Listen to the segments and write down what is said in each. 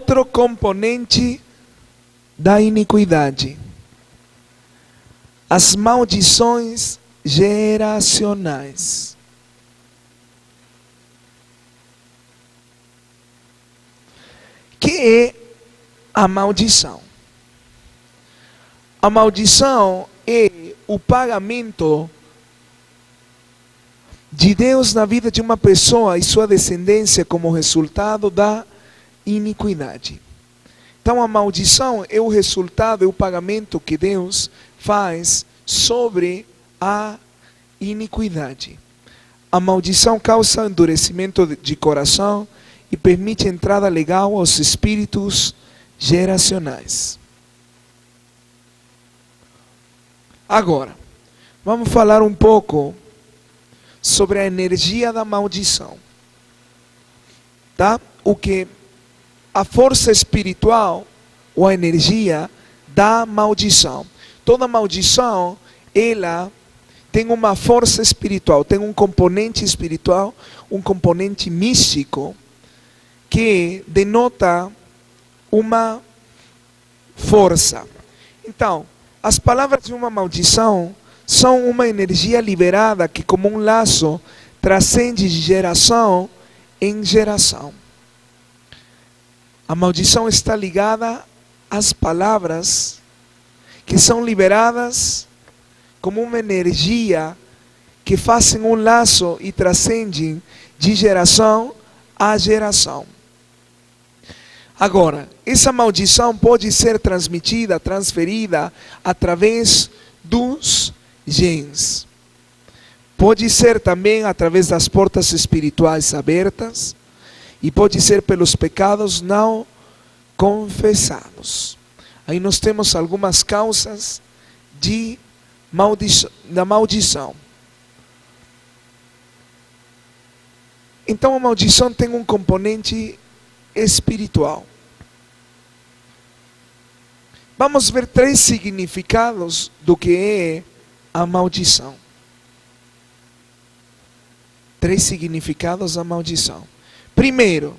outro componente da iniquidade: as maldições geracionais. Que é a maldição? A maldição é o pagamento de Deus na vida de uma pessoa e sua descendência como resultado da iniquidade. Então a maldição é o resultado, é o pagamento que Deus faz sobre a iniquidade. A maldição causa endurecimento de coração e permite entrada legal aos espíritos geracionais. Agora, vamos falar um pouco sobre a energia da maldição. Tá? O que a força espiritual ou a energia da maldição. Toda maldição, ela tem uma força espiritual, tem um componente espiritual, um componente místico, que denota uma força. Então, as palavras de uma maldição são uma energia liberada que, como um laço, transcende de geração em geração. A maldição está ligada às palavras que são liberadas como uma energia que fazem um laço e transcendem de geração a geração. Agora, essa maldição pode ser transmitida, transferida através dos genes. Pode ser também através das portas espirituais abertas e pode ser pelos pecados não confessados. Aí nós temos algumas causas da maldição. Então a maldição tem um componente espiritual. Vamos ver 3 significados do que é a maldição. 3 significados da maldição. Primeiro,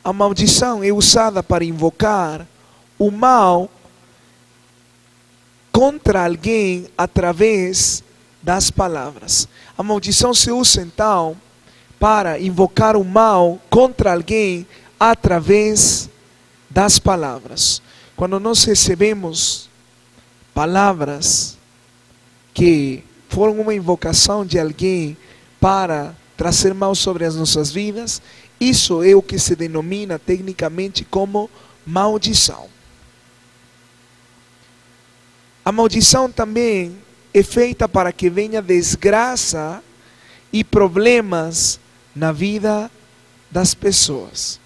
a maldição é usada para invocar o mal contra alguém através das palavras. A maldição se usa então para invocar o mal contra alguém através das palavras. Quando nós recebemos palavras que foram uma invocação de alguém para trazer mal sobre as nossas vidas, isso é o que se denomina tecnicamente como maldição. A maldição também é feita para que venha desgraça e problemas na vida das pessoas.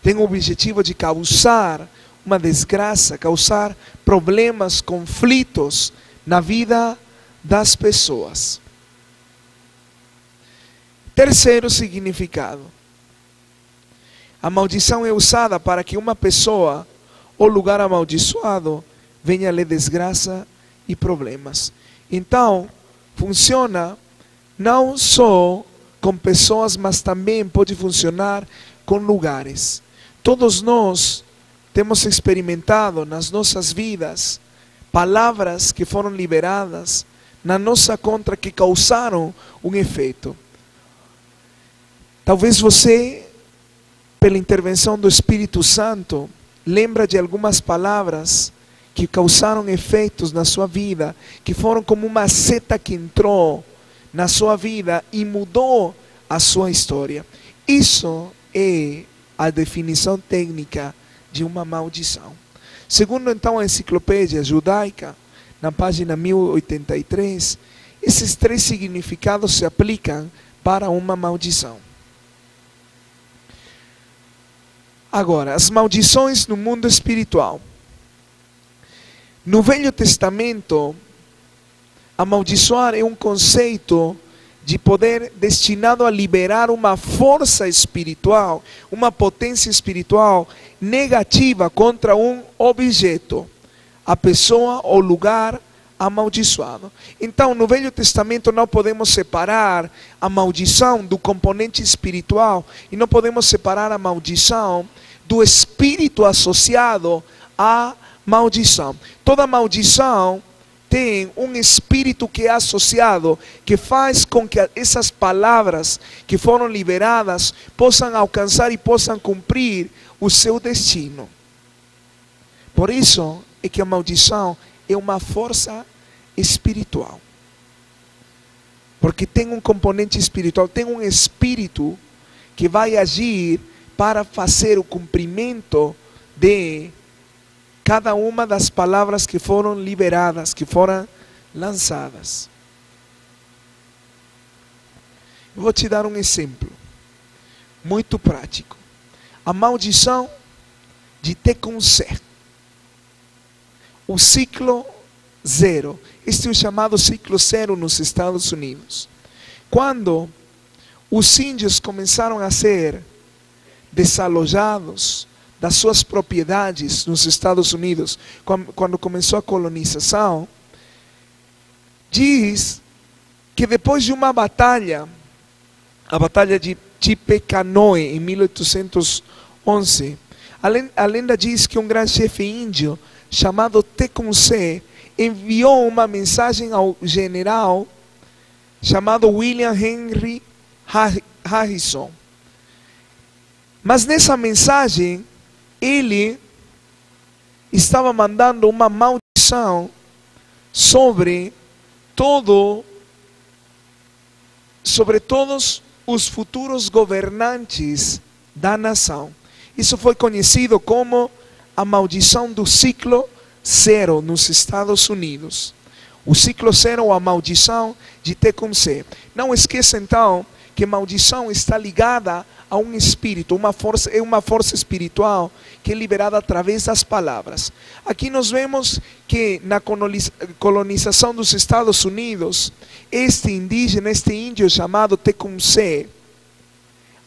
Tem o objetivo de causar uma desgraça, causar problemas, conflitos na vida das pessoas. Terceiro significado: a maldição é usada para que uma pessoa ou lugar amaldiçoado venha a lhe desgraça e problemas. Então, funciona não só com pessoas, mas também pode funcionar com lugares. Todos nós temos experimentado nas nossas vidas palavras que foram liberadas na nossa contra que causaram um efeito. Talvez você, pela intervenção do Espírito Santo, lembra de algumas palavras que causaram efeitos na sua vida, que foram como uma seta que entrou na sua vida e mudou a sua história. Isso é a definição técnica de uma maldição. Segundo então a enciclopédia judaica, na página 1083, esses 3 significados se aplicam para uma maldição. Agora, as maldições no mundo espiritual. No Velho Testamento, amaldiçoar é um conceito de poder destinado a liberar uma força espiritual, uma potência espiritual negativa contra um objeto, a pessoa ou lugar amaldiçoado. Então, no Velho Testamento não podemos separar a maldição do componente espiritual e não podemos separar a maldição do espírito associado à maldição. Toda maldição tem um espírito que é associado, que faz com que essas palavras que foram liberadas possam alcançar e possam cumprir o seu destino. Por isso é que a maldição é uma força espiritual. Porque tem um componente espiritual, tem um espírito que vai agir para fazer o cumprimento de cada uma das palavras que foram liberadas, que foram lançadas. Eu vou te dar um exemplo muito prático. A maldição de Tecumseh. O ciclo zero. Este é o chamado ciclo zero nos Estados Unidos. Quando os índios começaram a ser desalojados das suas propriedades nos Estados Unidos, quando começou a colonização, diz que depois de uma batalha, a batalha de Tippecanoe em 1811, a lenda diz que um grande chefe índio chamado Tecumseh enviou uma mensagem ao general chamado William Henry Harrison. Mas nessa mensagem ele estava mandando uma maldição sobre todos os futuros governantes da nação. Isso foi conhecido como a maldição do ciclo zero nos Estados Unidos. O ciclo zero ou a maldição de Tecumseh. Não esqueça então que maldição está ligada a um espírito, é uma força espiritual que é liberada através das palavras. Aqui nós vemos que na colonização dos Estados Unidos, este indígena, este índio chamado Tecumseh,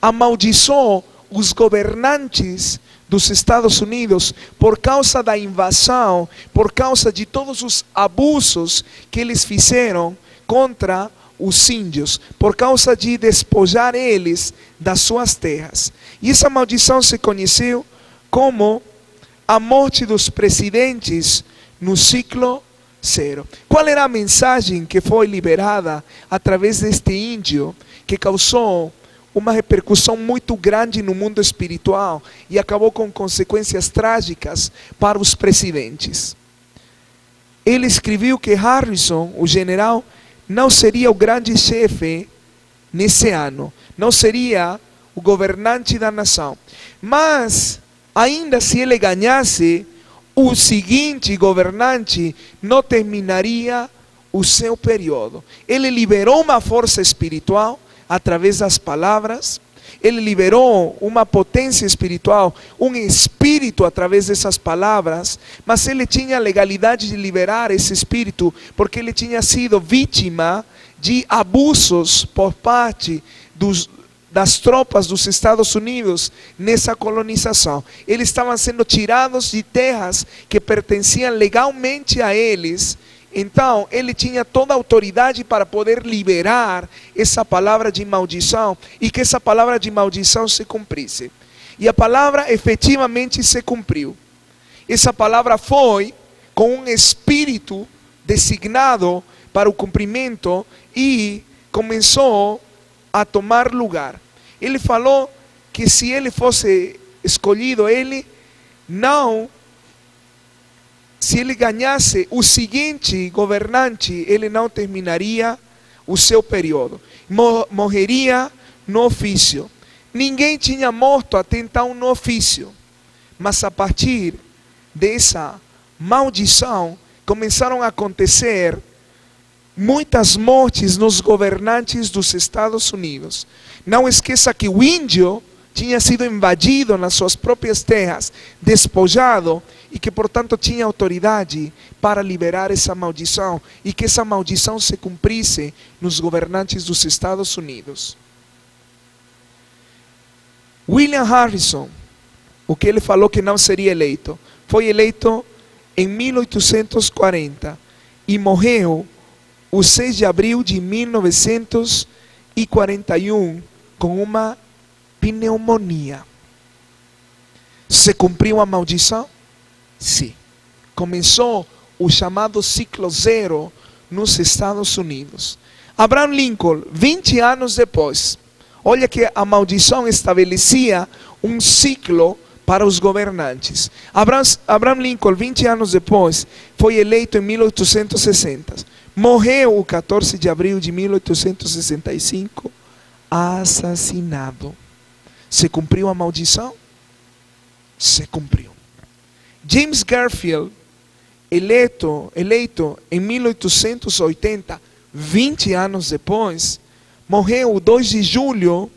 amaldiçoou os governantes dos Estados Unidos por causa da invasão, por causa de todos os abusos que eles fizeram contra os índios, por causa de despojar eles das suas terras. E essa maldição se conheceu como a morte dos presidentes no ciclo zero. Qual era a mensagem que foi liberada através deste índio, que causou uma repercussão muito grande no mundo espiritual e acabou com consequências trágicas para os presidentes? Ele escreveu que Harrison, o general, não seria o grande chefe nesse ano, não seria o governante da nação, mas ainda se ele ganhasse, o seguinte governante não terminaria o seu período. Ele liberou uma força espiritual através das palavras, ele liberou uma potência espiritual, um espírito através dessas palavras, mas ele tinha a legalidade de liberar esse espírito, porque ele tinha sido vítima de abusos por parte das tropas dos Estados Unidos nessa colonização. Eles estavam sendo tirados de terras que pertenciam legalmente a eles. Então, ele tinha toda a autoridade para poder liberar essa palavra de maldição e que essa palavra de maldição se cumprisse. E a palavra efetivamente se cumpriu. Essa palavra foi com um espírito designado para o cumprimento e começou a tomar lugar. Ele falou que se ele fosse escolhido, se ele ganhasse o seguinte governante, ele não terminaria o seu período. Morreria no ofício. Ninguém tinha morto até então no ofício. Mas a partir dessa maldição, começaram a acontecer muitas mortes nos governantes dos Estados Unidos. Não esqueça que o índio tinha sido invadido nas suas próprias terras, despojado, e que portanto tinha autoridade para liberar essa maldição, e que essa maldição se cumprisse nos governantes dos Estados Unidos. William Harrison, o que ele falou que não seria eleito, foi eleito em 1840 e morreu o 6 de abril de 1941 com uma pneumonia. Se cumpriu a maldição? Sim. Começou o chamado ciclo zero nos Estados Unidos. Abraham Lincoln, 20 anos depois, olha que a maldição estabelecia um ciclo para os governantes. Abraham Lincoln, 20 anos depois, foi eleito em 1860. Morreu o 14 de abril de 1865, assassinado. Se cumpriu a maldição? Se cumpriu. James Garfield, eleito em 1880, 20 anos depois, morreu o 2 de julho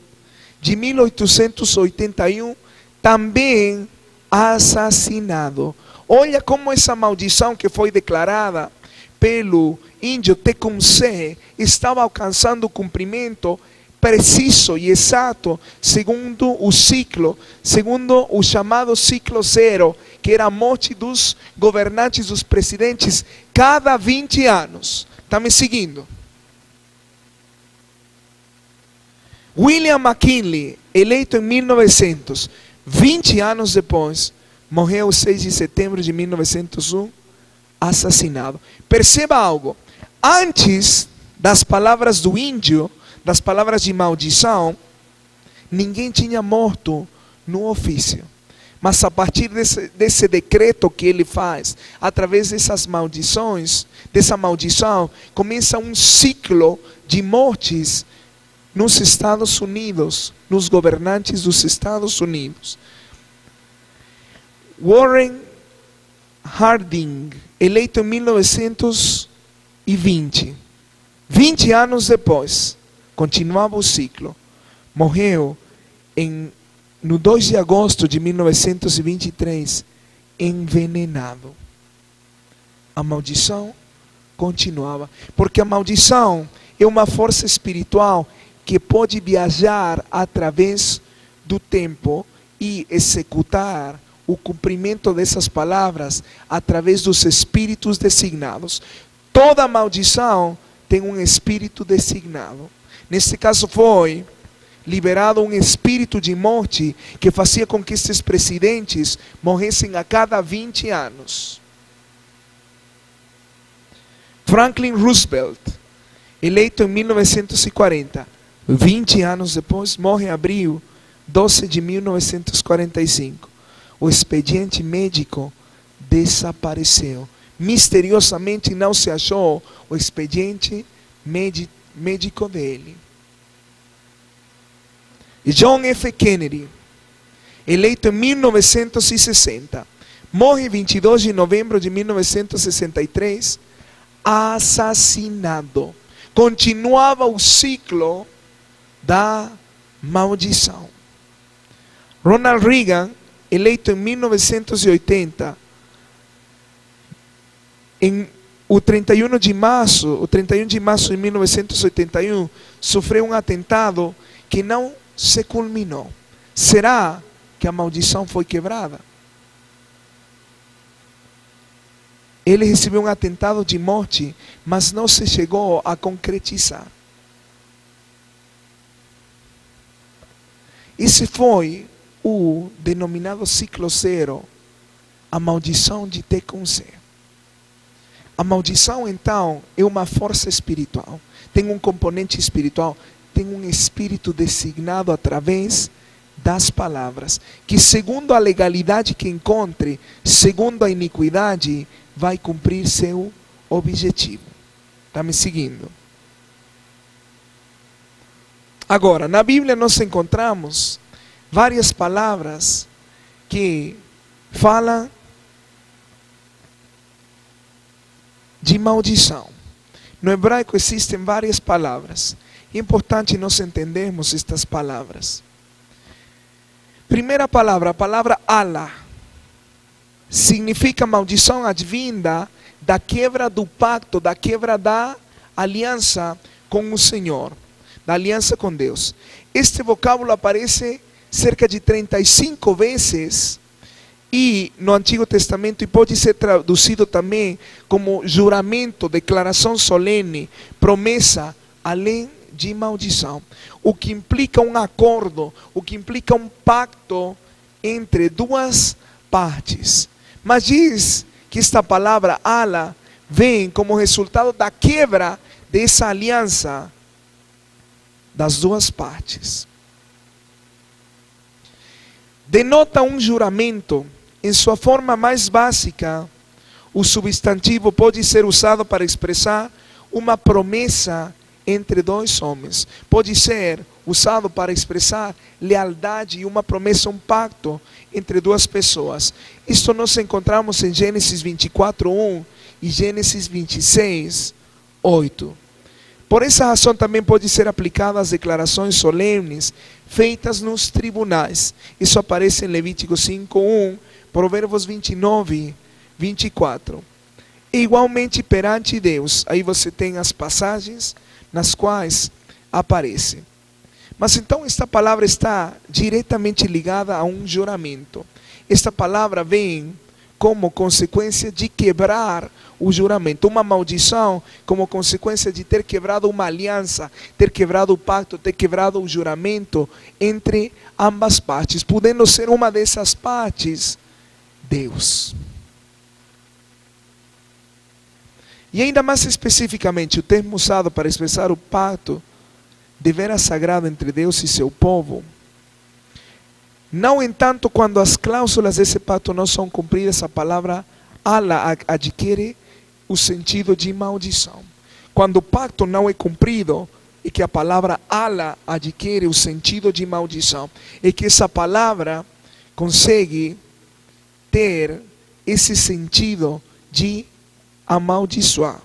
de 1881, também assassinado. Olha como essa maldição que foi declarada pelo índio Tecumseh estava alcançando cumprimento preciso e exato, segundo o ciclo, segundo o chamado ciclo zero, que era a morte dos governantes, dos presidentes, cada 20 anos. Está me seguindo? William McKinley, eleito em 1900, 20 anos depois, morreu 6 de setembro de 1901, assassinado. Perceba algo, antes das palavras do índio, das palavras de maldição, ninguém tinha morto no ofício. Mas a partir desse decreto que ele faz, através dessas maldições, dessa maldição, começa um ciclo de mortes nos Estados Unidos, nos governantes dos Estados Unidos. Warren Harding, eleito em 1920, 20 anos depois, continuava o ciclo. Morreu no 2 de agosto de 1923, envenenado. A maldição continuava, porque a maldição é uma força espiritual que pode viajar através do tempo e executar o cumprimento dessas palavras através dos espíritos designados. Toda maldição tem um espírito designado. Neste caso foi liberado um espírito de morte que fazia com que estes presidentes morressem a cada 20 anos. Franklin Roosevelt, eleito em 1940, 20 anos depois, morre em abril 12 de 1945. O expediente médico desapareceu. Misteriosamente não se achou o expediente médico dele. John F. Kennedy, eleito em 1960, morre 22 de novembro de 1963, assassinado. Continuava o ciclo da maldição. Ronald Reagan, eleito em 1980, o 31 de março de 1981, sofreu um atentado que não se culminou. Será que a maldição foi quebrada? Ele recebeu um atentado de morte, mas não se chegou a concretizar. Esse foi o denominado ciclo zero, a maldição de Tecumseh. A maldição, então, é uma força espiritual, tem um componente espiritual, tem um espírito designado através das palavras, que segundo a legalidade que encontre, segundo a iniquidade, vai cumprir seu objetivo. Está me seguindo? Agora, na Bíblia nós encontramos várias palavras que falam de maldição. No hebraico existem várias palavras. É importante nós entendermos estas palavras. Primeira palavra, a palavra Allah, significa maldição advinda da quebra do pacto, da quebra da aliança com o Senhor, da aliança com Deus. Este vocábulo aparece cerca de 35 vezes e no Antigo Testamento, e pode ser traduzido também como juramento, declaração solene, promessa, além de maldição. O que implica um acordo, o que implica um pacto entre duas partes. Mas diz que esta palavra ala vem como resultado da quebra dessa aliança das duas partes. Denota um juramento. Em sua forma mais básica, o substantivo pode ser usado para expressar uma promessa entre dois homens. Pode ser usado para expressar lealdade e uma promessa, um pacto entre duas pessoas. Isto nós encontramos em Gênesis 24:1 e Gênesis 26:8. Por essa razão também pode ser aplicada às declarações solenes feitas nos tribunais. Isso aparece em Levítico 5:1, Provérbios 29:24. E igualmente perante Deus, aí você tem as passagens nas quais aparece. Mas então esta palavra está diretamente ligada a um juramento. Esta palavra vem como consequência de quebrar o juramento. Uma maldição como consequência de ter quebrado uma aliança, ter quebrado o pacto, ter quebrado o juramento entre ambas partes, podendo ser uma dessas partes Deus. E ainda mais especificamente, o termo usado para expressar o pacto deveras sagrado entre Deus e seu povo. No entanto, quando as cláusulas desse pacto não são cumpridas, a palavra ala adquire o sentido de maldição. Quando o pacto não é cumprido, é que a palavra ala adquire o sentido de maldição. É que essa palavra consegue ter esse sentido de amaldiçoar.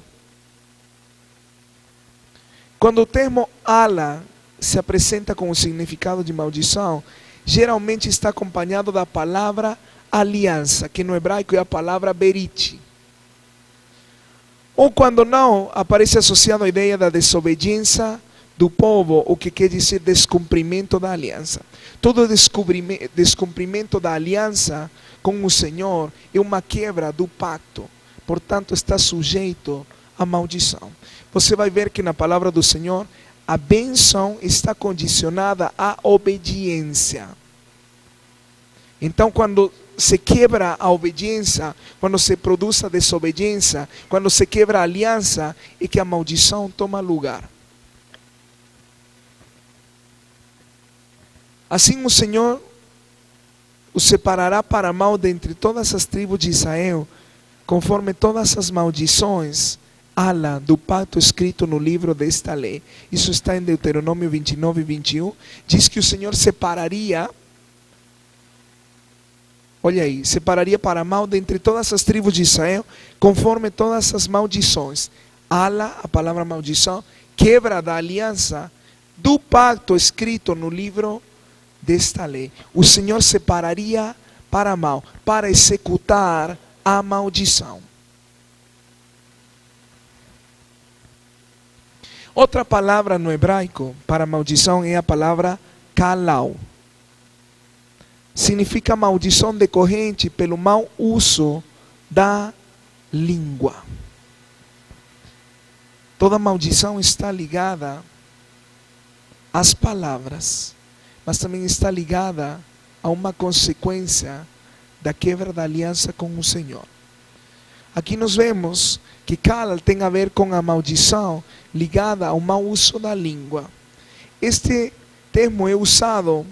Quando o termo ala se apresenta com o significado de maldição, geralmente está acompanhado da palavra aliança, que no hebraico é a palavra berit. Ou quando não, aparece associado à ideia da desobediência do povo, o que quer dizer descumprimento da aliança. Todo descumprimento da aliança com o Senhor é uma quebra do pacto. Portanto, está sujeito à maldição. Você vai ver que na palavra do Senhor, a bênção está condicionada à obediência. Então, quando se quebra a obediência, quando se produz a desobediência, quando se quebra a aliança, é que a maldição toma lugar. Assim o Senhor o separará para mal dentre todas as tribos de Israel, conforme todas as maldições ala do pacto escrito no livro desta lei. Isso está em Deuteronômio 29:21. Diz que o Senhor separaria, olha aí, separaria para mal dentre todas as tribos de Israel, conforme todas as maldições. Ala, a palavra maldição, quebra da aliança do pacto escrito no livro desta lei. O Senhor separaria para mal, para executar a maldição. Outra palavra no hebraico para maldição é a palavra kalau. Significa maldição decorrente pelo mau uso da língua. Toda maldição está ligada às palavras, mas também está ligada a uma consequência da quebra da aliança com o Senhor. Aqui nós vemos que kal tem a ver com a maldição ligada ao mau uso da língua. Este termo é usado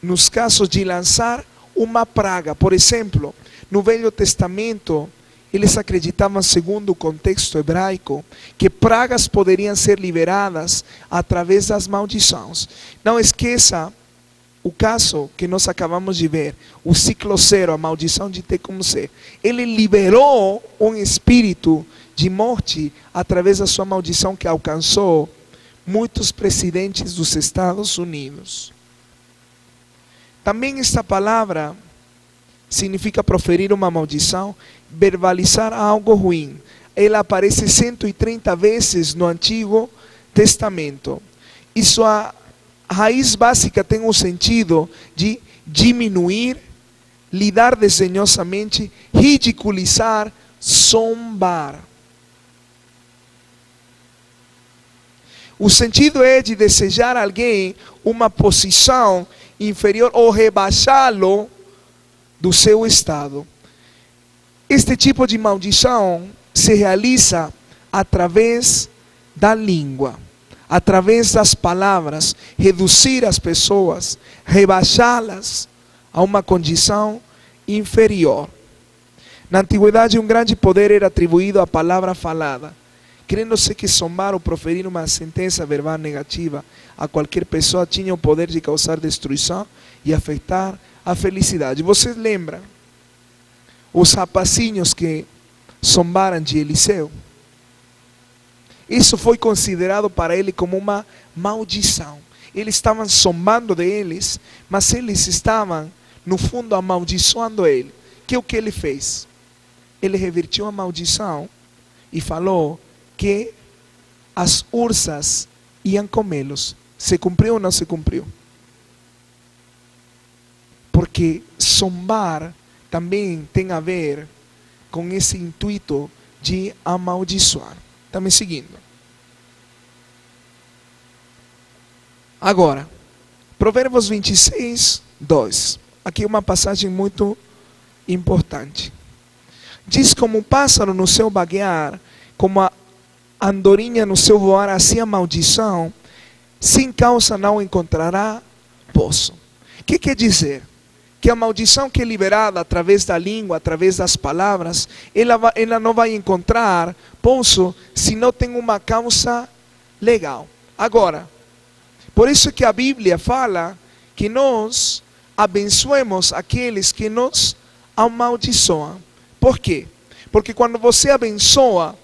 nos casos de lançar uma praga. Por exemplo, no Velho Testamento, eles acreditavam, segundo o contexto hebraico, que pragas poderiam ser liberadas através das maldições. Não esqueça o caso que nós acabamos de ver, o ciclo zero, a maldição de Tecumseh. Ele liberou um espírito de morte através da sua maldição que alcançou muitos presidentes dos Estados Unidos. Também esta palavra significa proferir uma maldição, verbalizar algo ruim. Ela aparece 130 vezes no Antigo Testamento. E sua raiz básica tem o sentido de diminuir, lidar desdenhosamente, ridiculizar, zombar. O sentido é de desejar alguém uma posição inferior ou rebaixá-lo do seu estado. Este tipo de maldição se realiza através da língua, através das palavras, reduzir as pessoas, rebaixá-las a uma condição inferior. Na antiguidade, um grande poder era atribuído à palavra falada, crendo-se que zombar ou proferir uma sentença verbal negativa a qualquer pessoa tinha o poder de causar destruição e afetar a felicidade. Vocês lembram os rapazinhos que zombaram de Eliseu? Isso foi considerado para ele como uma maldição. Eles estavam zombando deles, mas eles estavam, no fundo, amaldiçoando ele. Que é o que ele fez? Ele revertiu a maldição e falou que as ursas iam comê-los. Se cumpriu ou não se cumpriu? Porque zombar também tem a ver com esse intuito de amaldiçoar. Está me seguindo? Agora, Provérbios 26, 2. Aqui uma passagem muito importante. Diz: como o pássaro no seu vaguear, como a andorinha no seu voar, assim a maldição, sem causa não encontrará poço. O que quer dizer? Que a maldição que é liberada através da língua, através das palavras, ela não vai encontrar poço se não tem uma causa legal. Agora, por isso que a Bíblia fala que nós abençoemos aqueles que nos amaldiçoam. Por quê? Porque quando você abençoa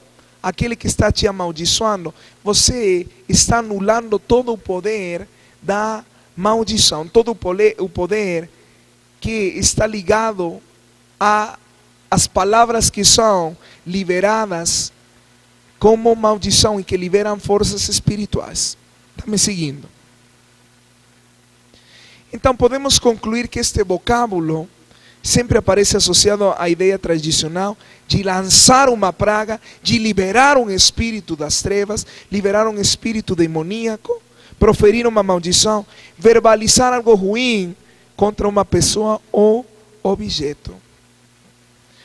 aquele que está te amaldiçoando, você está anulando todo o poder da maldição, todo o poder que está ligado às palavras que são liberadas como maldição e que liberam forças espirituais. Está me seguindo? Então podemos concluir que este vocábulo sempre aparece associado à ideia tradicional de lançar uma praga, de liberar um espírito das trevas, liberar um espírito demoníaco, proferir uma maldição, verbalizar algo ruim contra uma pessoa ou objeto.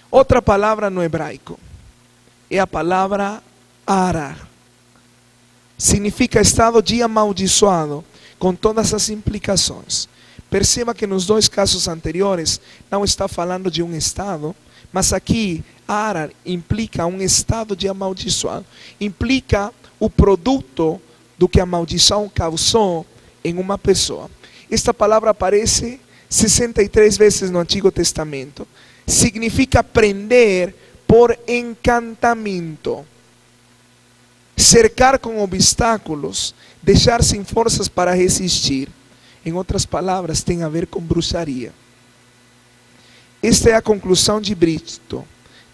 Outra palavra no hebraico é a palavra arar. Significa estado de amaldiçoado, com todas as implicações. Perceba que nos dois casos anteriores não está falando de um estado, mas aqui arar implica um estado de amaldiçoado. Implica o produto do que a maldição causou em uma pessoa. Esta palavra aparece 63 vezes no Antigo Testamento. Significa prender por encantamento, cercar com obstáculos, deixar sem forças para resistir. Em outras palavras, tem a ver com bruxaria. Esta é a conclusão de Brito,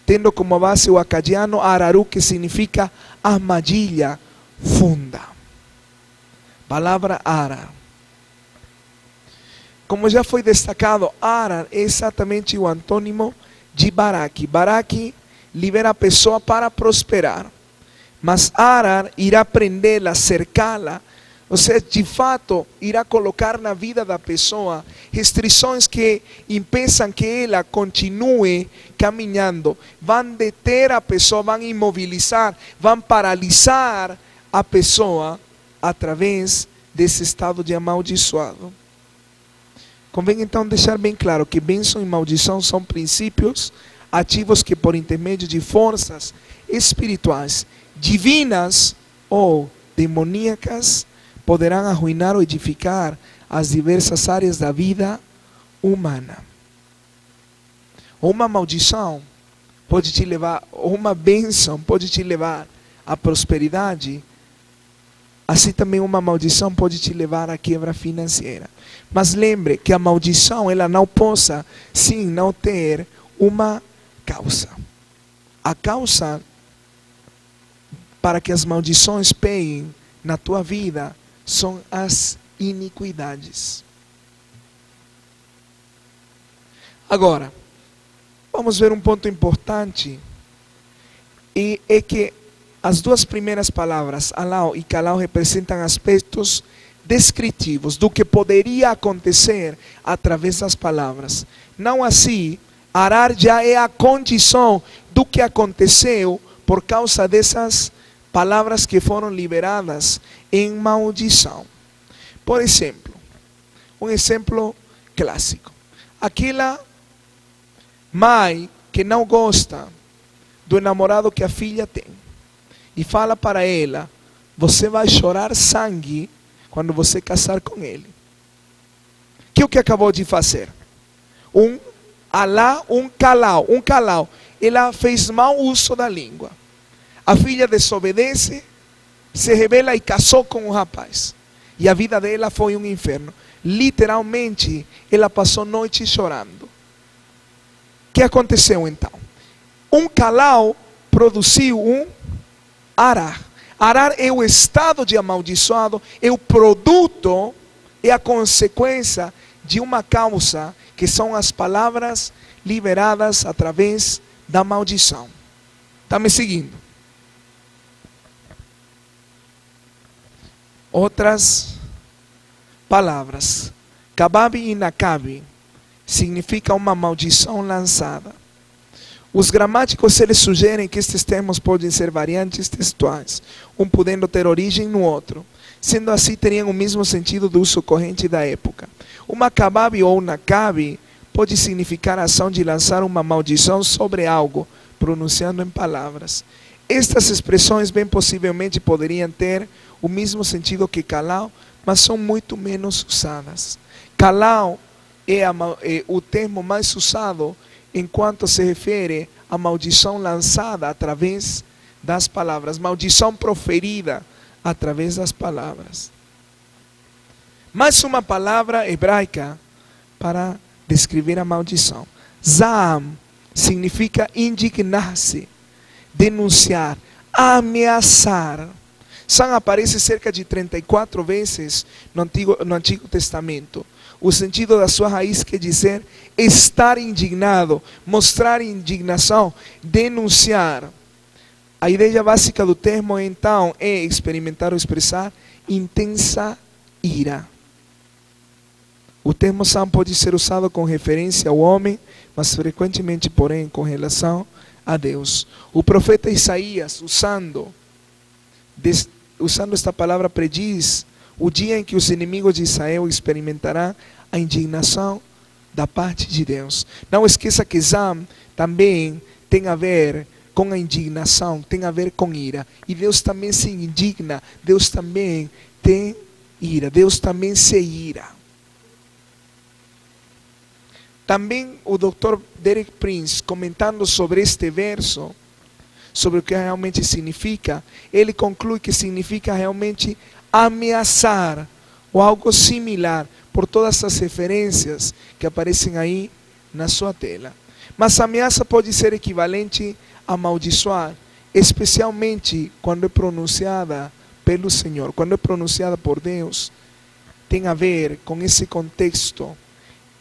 tendo como base o acadiano araru, que significa armadilha funda. Palavra arar. Como já foi destacado, arar é exatamente o antônimo de baraque. Baraque libera a pessoa para prosperar, mas arar irá prendê-la, cercá-la. Ou seja, de fato, irá colocar na vida da pessoa restrições que impeçam que ela continue caminhando. Vão deter a pessoa, vão imobilizar, vão paralisar a pessoa através desse estado de amaldiçoado. Convém então deixar bem claro que bênção e maldição são princípios ativos que, por intermédio de forças espirituais, divinas ou demoníacas, poderão arruinar ou edificar as diversas áreas da vida humana. Uma maldição pode te levar, ou uma bênção pode te levar à prosperidade, assim também uma maldição pode te levar à quebra financeira. Mas lembre que a maldição, ela não possa, sim, não ter uma causa. A causa para que as maldições peguem na tua vida são as iniquidades. Agora, vamos ver um ponto importante, e é que as duas primeiras palavras, alau e kalau, representam aspectos descritivos do que poderia acontecer através das palavras. Não assim, arar já é a condição do que aconteceu por causa dessas palavras que foram liberadas em maldição. Por exemplo, um exemplo clássico. Aquela mãe que não gosta do namorado que a filha tem e fala para ela: você vai chorar sangue quando você casar com ele. Que é o que acabou de fazer? Um calau. Ela fez mau uso da língua. A filha desobedece, se rebela e casou com o rapaz. E a vida dela foi um inferno. Literalmente, ela passou noite chorando. O que aconteceu então? Um calau produziu um arar. Arar é o estado de amaldiçoado, é o produto, é a consequência de uma causa, que são as palavras liberadas através da maldição. Está me seguindo? Outras palavras. Kababe e Nakabe significa uma maldição lançada. Os gramáticos eles sugerem que estes termos podem ser variantes textuais, um podendo ter origem no outro. Sendo assim, teriam o mesmo sentido do uso corrente da época. Uma kababe ou nakabe pode significar a ação de lançar uma maldição sobre algo, pronunciando em palavras. Estas expressões bem possivelmente poderiam ter o mesmo sentido que calau, mas são muito menos usadas. Calau é o termo mais usado enquanto se refere à maldição lançada através das palavras, maldição proferida através das palavras. Mais uma palavra hebraica para descrever a maldição. Zaam significa indignar-se, denunciar, ameaçar. Zam aparece cerca de 34 vezes no Antigo Testamento. O sentido da sua raiz quer dizer estar indignado, mostrar indignação, denunciar. A ideia básica do termo, então, é experimentar ou expressar intensa ira. O termo Zam pode ser usado com referência ao homem, mas frequentemente, porém, com relação a Deus. O profeta Isaías, usando esta palavra, prediz o dia em que os inimigos de Israel experimentarão a indignação da parte de Deus. Não esqueça que Zam também tem a ver com a indignação, tem a ver com ira. E Deus também se indigna, Deus também tem ira, Deus também se ira. Também o Dr. Derek Prince, comentando sobre este verso, sobre o que realmente significa, ele conclui que significa realmente ameaçar, ou algo similar, por todas as referências que aparecem aí na sua tela. Mas a ameaça pode ser equivalente a amaldiçoar, especialmente quando é pronunciada pelo Senhor, quando é pronunciada por Deus, tem a ver com esse contexto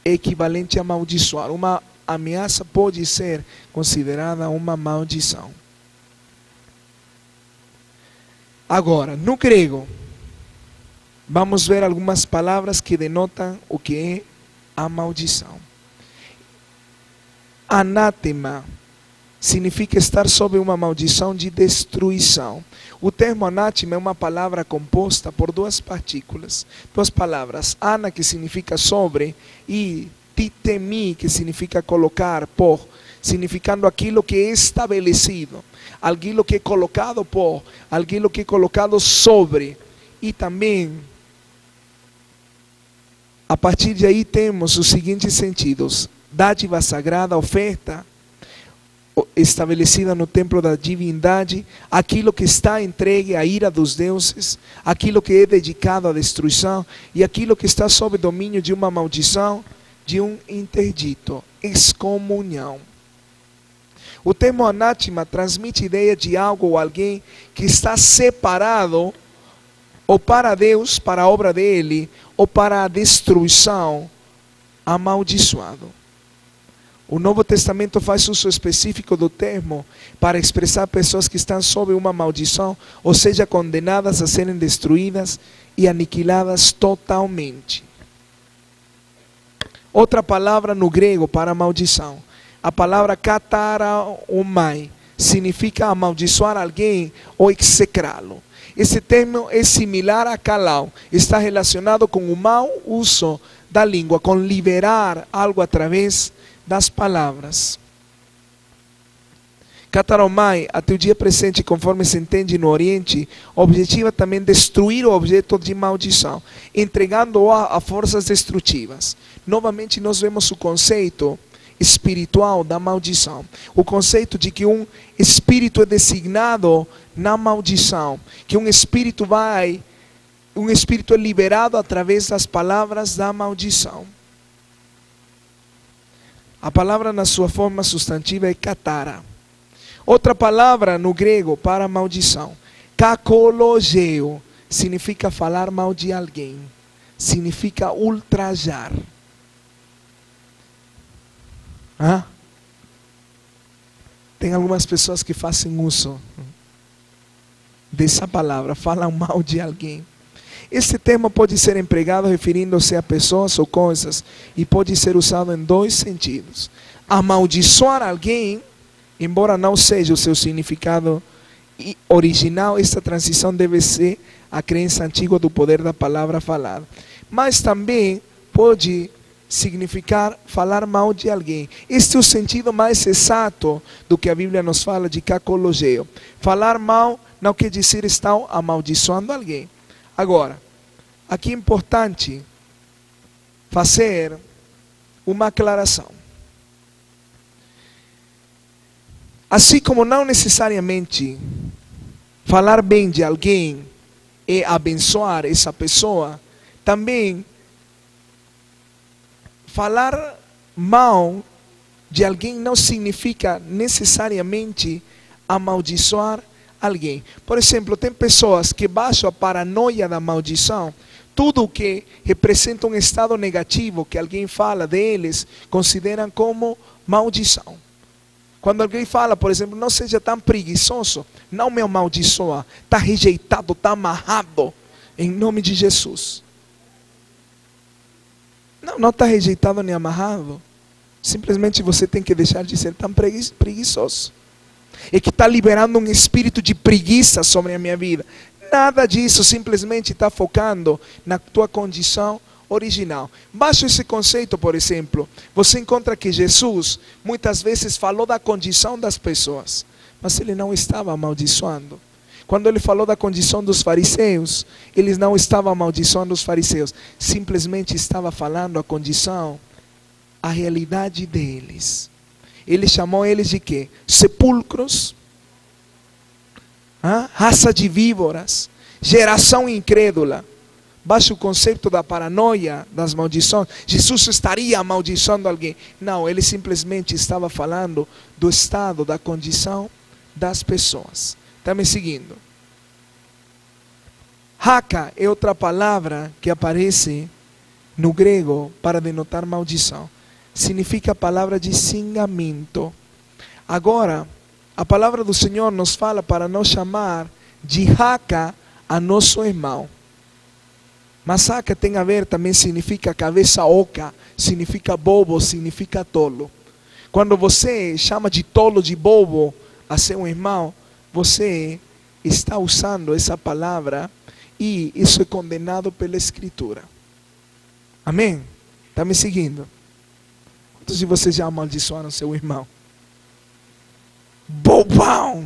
equivalente a amaldiçoar. Uma ameaça pode ser considerada uma maldição. Agora, no grego, vamos ver algumas palavras que denotam o que é a maldição. Anátema significa estar sob uma maldição de destruição. O termo anátema é uma palavra composta por duas partículas, duas palavras. Ana, que significa sobre, e titemi, que significa colocar, por, significando aquilo que é estabelecido, aquilo que é colocado por, aquilo que é colocado sobre. E também, a partir de aí temos os seguintes sentidos: dádiva sagrada, oferta estabelecida no templo da divindade, aquilo que está entregue à ira dos deuses, aquilo que é dedicado à destruição e aquilo que está sob domínio de uma maldição, de um interdito, excomunhão. O termo anátema transmite a ideia de algo ou alguém que está separado ou para Deus, para a obra dele, ou para a destruição, amaldiçoado. O Novo Testamento faz uso específico do termo para expressar pessoas que estão sob uma maldição, ou seja, condenadas a serem destruídas e aniquiladas totalmente. Outra palavra no grego para maldição, a palavra kataraomai, significa amaldiçoar alguém ou execrá-lo. Esse termo é similar a kalau, está relacionado com o mau uso da língua, com liberar algo através das palavras. Kataromai, até o dia presente, conforme se entende no Oriente, objetiva também destruir o objeto de maldição, entregando-o a forças destrutivas. Novamente nós vemos o conceito espiritual da maldição. O conceito de que um espírito é designado na maldição, que um espírito é liberado através das palavras da maldição. A palavra na sua forma substantiva é katara. Outra palavra no grego para maldição, kakologeo, significa falar mal de alguém, significa ultrajar. Tem algumas pessoas que fazem uso dessa palavra, falam mal de alguém. Este termo pode ser empregado referindo-se a pessoas ou coisas e pode ser usado em dois sentidos. Amaldiçoar alguém, embora não seja o seu significado original, esta transição deve ser a crença antiga do poder da palavra falada. Mas também pode significar falar mal de alguém. Este é o sentido mais exato do que a Bíblia nos fala de kakologeo. Falar mal não quer dizer estar amaldiçoando alguém. Agora, aqui é importante fazer uma aclaração. Assim como não necessariamente falar bem de alguém é abençoar essa pessoa, também falar mal de alguém não significa necessariamente amaldiçoar alguém. Por exemplo, tem pessoas que baixam a paranoia da maldição. Tudo que representa um estado negativo que alguém fala deles, consideram como maldição. Quando alguém fala, por exemplo, não seja tão preguiçoso, não me amaldiçoa, está rejeitado, está amarrado, em nome de Jesus. Não está rejeitado nem amarrado. Simplesmente você tem que deixar de ser tão preguiçoso. É que está liberando um espírito de preguiça sobre a minha vida. Nada disso, simplesmente está focando na tua condição original. Baixo esse conceito, por exemplo, você encontra que Jesus muitas vezes falou da condição das pessoas, mas ele não estava amaldiçoando. Quando ele falou da condição dos fariseus, ele não estava amaldiçoando os fariseus, simplesmente estava falando a condição, a realidade deles. Ele chamou eles de quê? Sepulcros, raça de víboras, geração incrédula. Baixo o conceito da paranoia, das maldições. Jesus estaria amaldiçoando alguém. Não, ele simplesmente estava falando do estado, da condição das pessoas. Está me seguindo? Haka é outra palavra que aparece no grego para denotar maldição. Significa a palavra de xingamento. Agora, a palavra do Senhor nos fala para não chamar de Haka a nosso irmão. Mas Haka tem a ver, também significa cabeça oca, significa bobo, significa tolo. Quando você chama de tolo, de bobo a seu irmão, você está usando essa palavra e isso é condenado pela Escritura. Amém? Está me seguindo? Quantos de vocês já amaldiçoaram seu irmão? Bobão!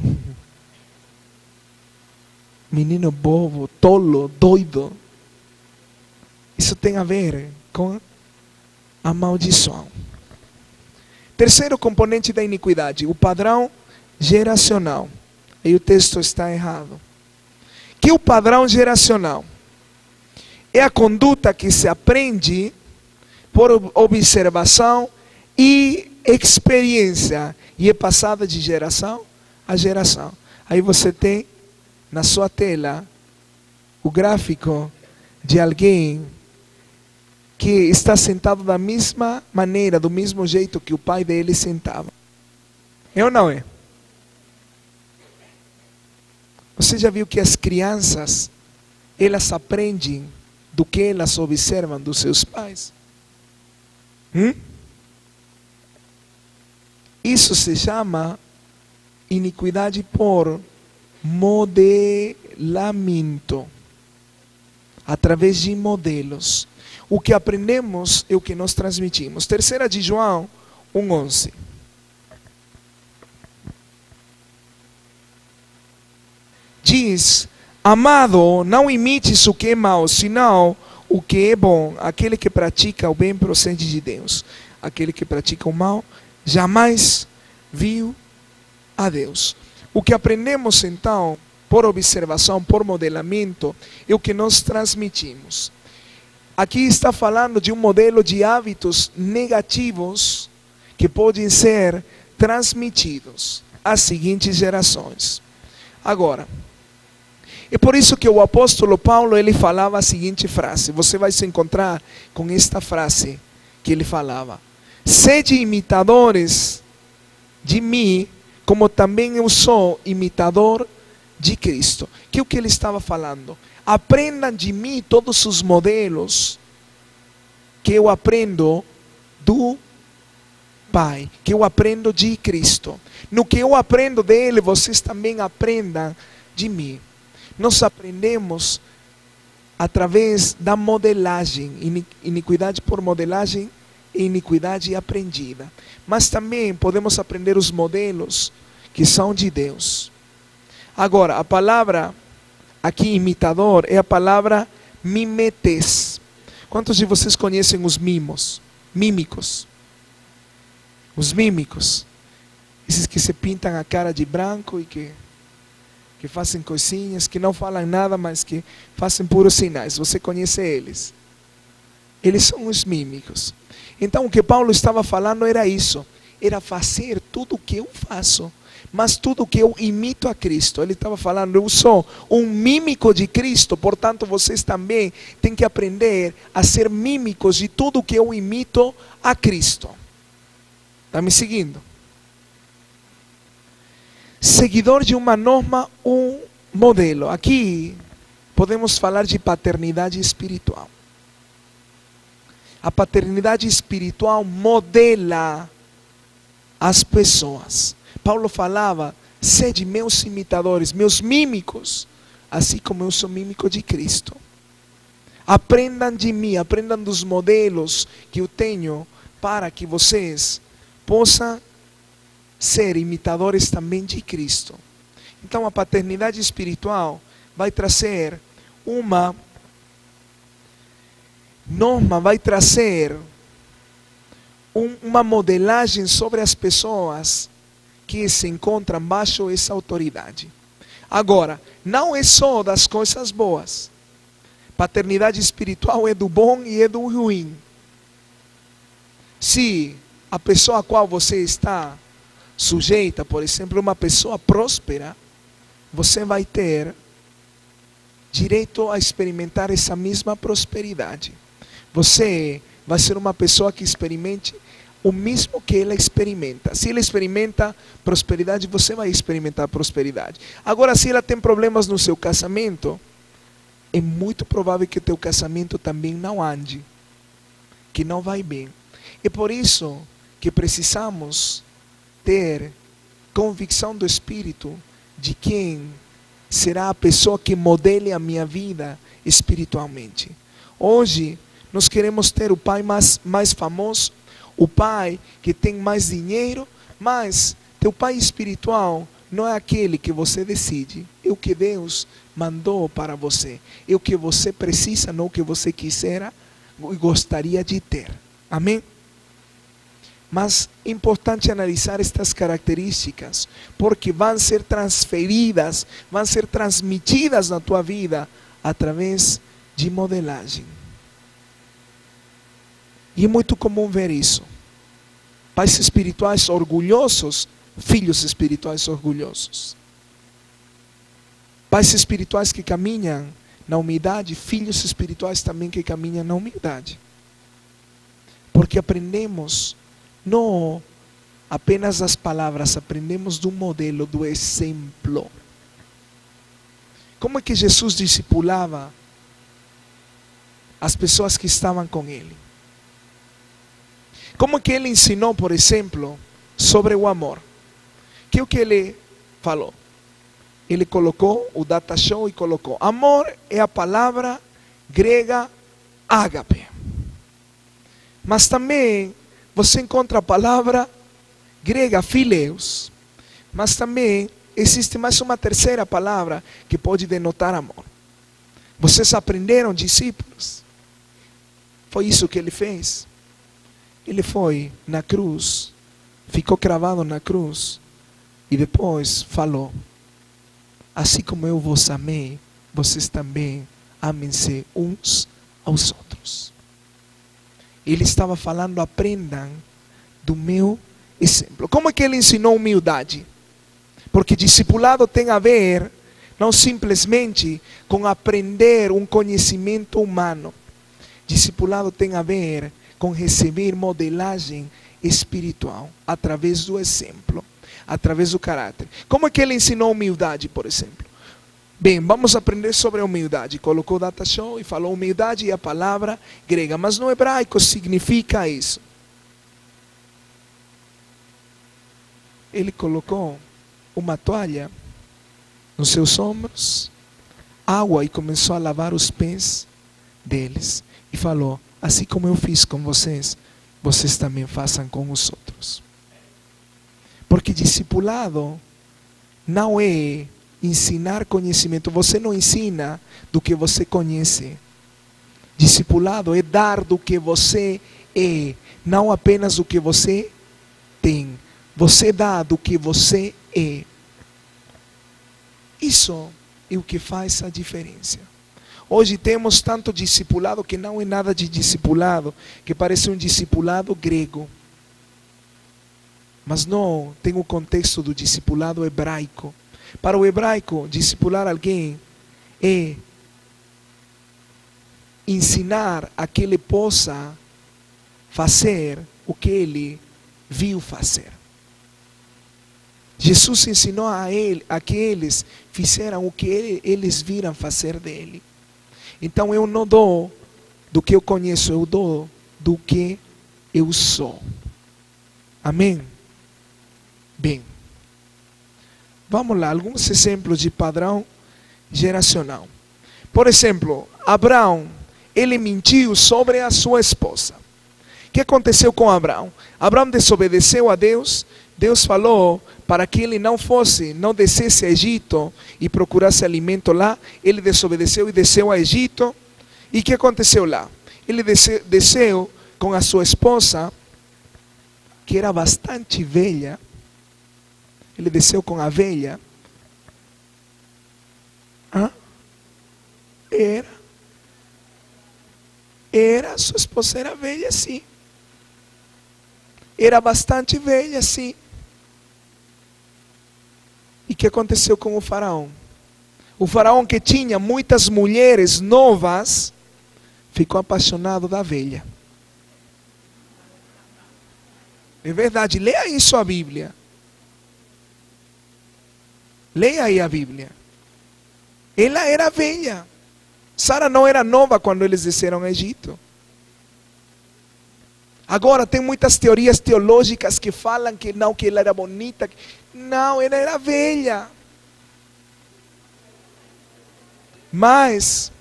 Menino bobo, tolo, doido. Isso tem a ver com a maldição. Terceiro componente da iniquidade, o padrão geracional. Aí o texto está errado. Que o padrão geracional é a conduta que se aprende por observação e experiência e é passada de geração a geração. Aí você tem na sua tela o gráfico de alguém que está sentado da mesma maneira, do mesmo jeito que o pai dele sentava. É ou não é? Você já viu que as crianças elas aprendem do que elas observam dos seus pais. Isso se chama iniquidade por modelamento, através de modelos. O que aprendemos é o que nós transmitimos. 3 de João 1:11. Diz: amado, não imites o que é mau, senão o que é bom. Aquele que pratica o bem procede de Deus. Aquele que pratica o mal jamais viu a Deus. O que aprendemos então, por observação, por modelamento, é o que nós transmitimos. Aqui está falando de um modelo de hábitos negativos que podem ser transmitidos às seguintes gerações. Agora, é por isso que o apóstolo Paulo, ele falava a seguinte frase. Você vai se encontrar com esta frase que ele falava: sede imitadores de mim, como também eu sou imitador de Cristo. Que é o que ele estava falando? Aprendam de mim todos os modelos que eu aprendo do Pai, que eu aprendo de Cristo. No que eu aprendo dele, vocês também aprendam de mim. Nós aprendemos através da modelagem, iniquidade por modelagem e iniquidade aprendida. Mas também podemos aprender os modelos que são de Deus. Agora, a palavra aqui imitador é a palavra mimetes. Quantos de vocês conhecem os mímicos? Os mímicos. Esses que se pintam a cara de branco e que fazem coisinhas, que não falam nada, mas que fazem puros sinais. Você conhece eles? Eles são os mímicos. Então o que Paulo estava falando era isso. Era fazer tudo o que eu faço, mas tudo o que eu imito a Cristo. Ele estava falando: eu sou um mímico de Cristo, portanto vocês também têm que aprender a ser mímicos de tudo o que eu imito a Cristo. Está me seguindo? Seguidor de uma norma, um modelo. Aqui podemos falar de paternidade espiritual. A paternidade espiritual modela as pessoas. Paulo falava: sede meus imitadores, meus mímicos, assim como eu sou mímico de Cristo. Aprendam de mim, aprendam dos modelos que eu tenho, para que vocês possam ser imitadores também de Cristo. Então a paternidade espiritual vai trazer uma norma, vai trazer uma modelagem sobre as pessoas que se encontram baixo essa autoridade. Agora, não é só das coisas boas. Paternidade espiritual é do bom e é do ruim. Se a pessoa a qual você está sujeita, por exemplo, uma pessoa próspera, você vai ter direito a experimentar essa mesma prosperidade. Você vai ser uma pessoa que experimente o mesmo que ela experimenta. Se ela experimenta prosperidade, você vai experimentar prosperidade. Agora, se ela tem problemas no seu casamento, é muito provável que o teu casamento também não ande, que não vai bem. É por isso que precisamos ter convicção do Espírito de quem será a pessoa que modele a minha vida espiritualmente. Hoje nós queremos ter o pai mais famoso, o pai que tem mais dinheiro, mas teu pai espiritual não é aquele que você decide, é o que Deus mandou para você, é o que você precisa, não o que você quisera e gostaria de ter. Amém? Mas é importante analisar estas características, porque vão ser transferidas, vão ser transmitidas na tua vida através de modelagem. E é muito comum ver isso. Pais espirituais orgulhosos, filhos espirituais orgulhosos. Pais espirituais que caminham na humildade, filhos espirituais também que caminham na humildade. Porque aprendemos não apenas as palavras, aprendemos do modelo, do exemplo. Como é que Jesus discipulava as pessoas que estavam com ele. Como que ele ensinou, por exemplo, sobre o amor? Que é o que ele falou? Ele colocou o data show e colocou: amor é a palavra grega ágape. Mas também você encontra a palavra grega phileus. Mas também existe mais uma terceira palavra que pode denotar amor. Vocês aprenderam, discípulos? Foi isso que ele fez. Ele foi na cruz, ficou cravado na cruz e depois falou: assim como eu vos amei, vocês também amem-se uns aos outros. Ele estava falando: aprendam do meu exemplo. Como é que ele ensinou humildade? Porque discipulado tem a ver não simplesmente com aprender um conhecimento humano. Discipulado tem a ver com receber modelagem espiritual através do exemplo, através do caráter. Como é que ele ensinou humildade, por exemplo? Bem, vamos aprender sobre a humildade. Colocou data show e falou: humildade é a palavra grega, mas no hebraico significa isso. Ele colocou uma toalha nos seus ombros, água, e começou a lavar os pés deles. E falou: assim como eu fiz com vocês, vocês também façam com os outros. Porque discipulado não é ensinar conhecimento. Você não ensina do que você conhece. Discipulado é dar do que você é, não apenas do que você tem. Você dá do que você é. Isso é o que faz a diferença. Hoje temos tanto discipulado que não é nada de discipulado, que parece um discipulado grego. Mas não tem o contexto do discipulado hebraico. Para o hebraico, discipular alguém é ensinar a que ele possa fazer o que ele viu fazer. Jesus ensinou a que eles fizeram o que eles viram fazer dele. Então eu não dou do que eu conheço, eu dou do que eu sou. Amém? Bem, vamos lá, alguns exemplos de padrão geracional. Por exemplo, Abraão, ele mentiu sobre a sua esposa. O que aconteceu com Abraão? Abraão desobedeceu a Deus. Deus falou para que ele não descesse a Egito e procurasse alimento lá. Ele desobedeceu e desceu a Egito. E o que aconteceu lá? Ele desceu com a sua esposa, que era bastante velha. Ele desceu com a velha. Sua esposa era velha, sim. Era bastante velha, sim. E o que aconteceu com o faraó? O faraó, que tinha muitas mulheres novas, ficou apaixonado da velha. É verdade, leia isso a Bíblia. Leia aí a Bíblia. Ela era velha. Sara não era nova quando eles desceram ao Egito. Agora tem muitas teorias teológicas que falam que não, que ela era bonita. Não, ela era velha. Mas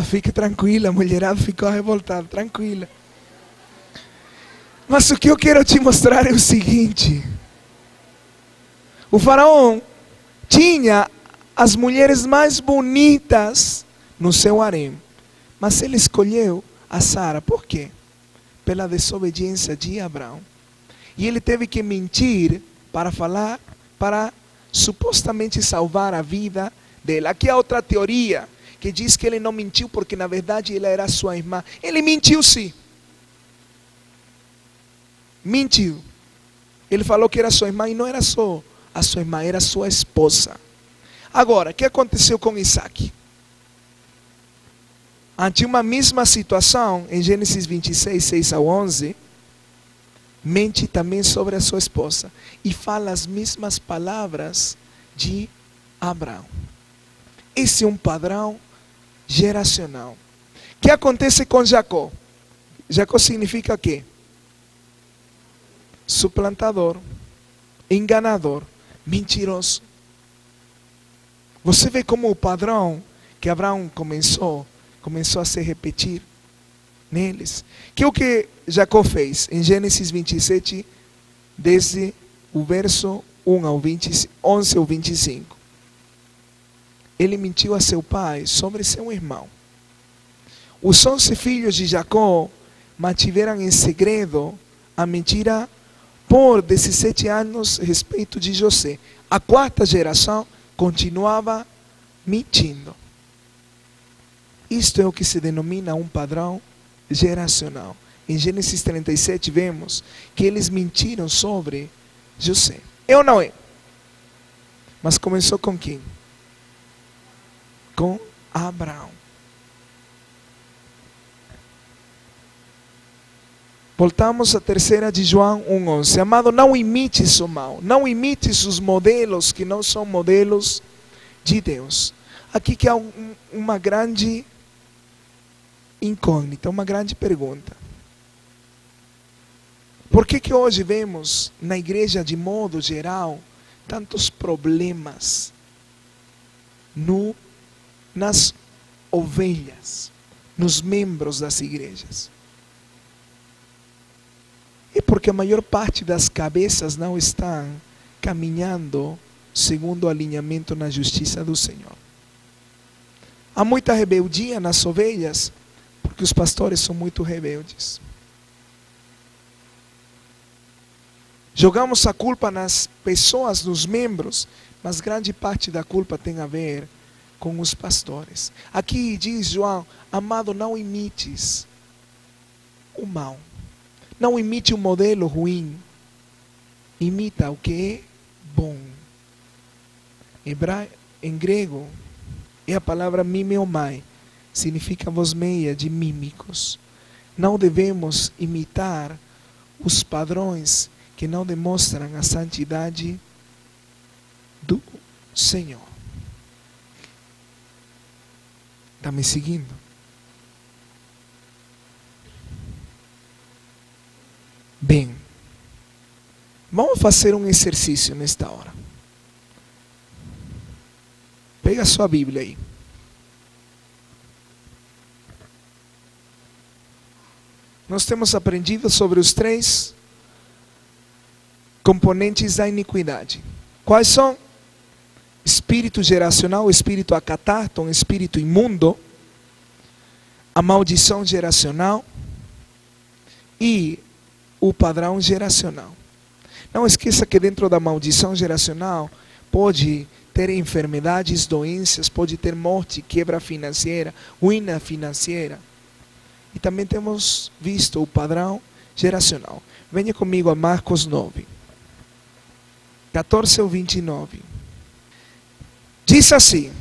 fique tranquila, a mulherada ficou revoltada, tranquila. Mas o que eu quero te mostrar é o seguinte: o faraó tinha as mulheres mais bonitas no seu harém, mas ele escolheu a Sara. Por quê? Pela desobediência de Abraão. E ele teve que mentir para supostamente salvar a vida dela. Aqui há outra teoria que diz que ele não mentiu porque na verdade ela era sua irmã. Ele mentiu, sim. Mentiu. Ele falou que era sua irmã e não era só a sua irmã, era sua esposa. Agora, o que aconteceu com Isaac? Ante uma mesma situação, em Gênesis 26, 6 a 11, mente também sobre a sua esposa e fala as mesmas palavras de Abraão. Esse é um padrão geracional. O que acontece com Jacó? Jacó significa quê? Suplantador, enganador, mentiroso. Você vê como o padrão que Abraão começou a se repetir neles. Que é o que Jacó fez em Gênesis 27, desde o verso 11 ao 25. Ele mentiu a seu pai sobre seu irmão. Os 11 filhos de Jacó mantiveram em segredo a mentira por 17 anos a respeito de José. A quarta geração continuava mentindo. Isto é o que se denomina um padrão geracional. Em Gênesis 37 vemos que eles mentiram sobre José. É ou não é? Mas começou com quem? Com Abraão. Voltamos à terceira de João 1,11. Amado, não imites o mal. Não imites os modelos que não são modelos de Deus. Aqui que há uma grande incógnita, uma grande pergunta. Por que hoje vemos na igreja de modo geral tantos problemas nas ovelhas, nos membros das igrejas? É porque a maior parte das cabeças não estão caminhando segundo o alinhamento na justiça do Senhor. Há muita rebeldia nas ovelhas, porque os pastores são muito rebeldes. Jogamos a culpa nas pessoas, nos membros, mas grande parte da culpa tem a ver com os pastores. Aqui diz João: amado, não imites o mal. Não imite um modelo ruim. Imita o que é bom. Em grego, é a palavra mimeomai. Significa voz meia de mímicos. Não devemos imitar os padrões que não demonstram a santidade do Senhor. Está me seguindo? Bem, vamos fazer um exercício nesta hora. Pega a sua Bíblia aí. Nós temos aprendido sobre os 3 componentes da iniquidade. Quais são? Espírito geracional, espírito acatáton, espírito imundo, a maldição geracional e o padrão geracional. Não esqueça que dentro da maldição geracional pode ter enfermidades, doenças, pode ter morte, quebra financeira, ruína financeira. E também temos visto o padrão geracional. Venha comigo a Marcos 9, 14 ao 29. Diz assim: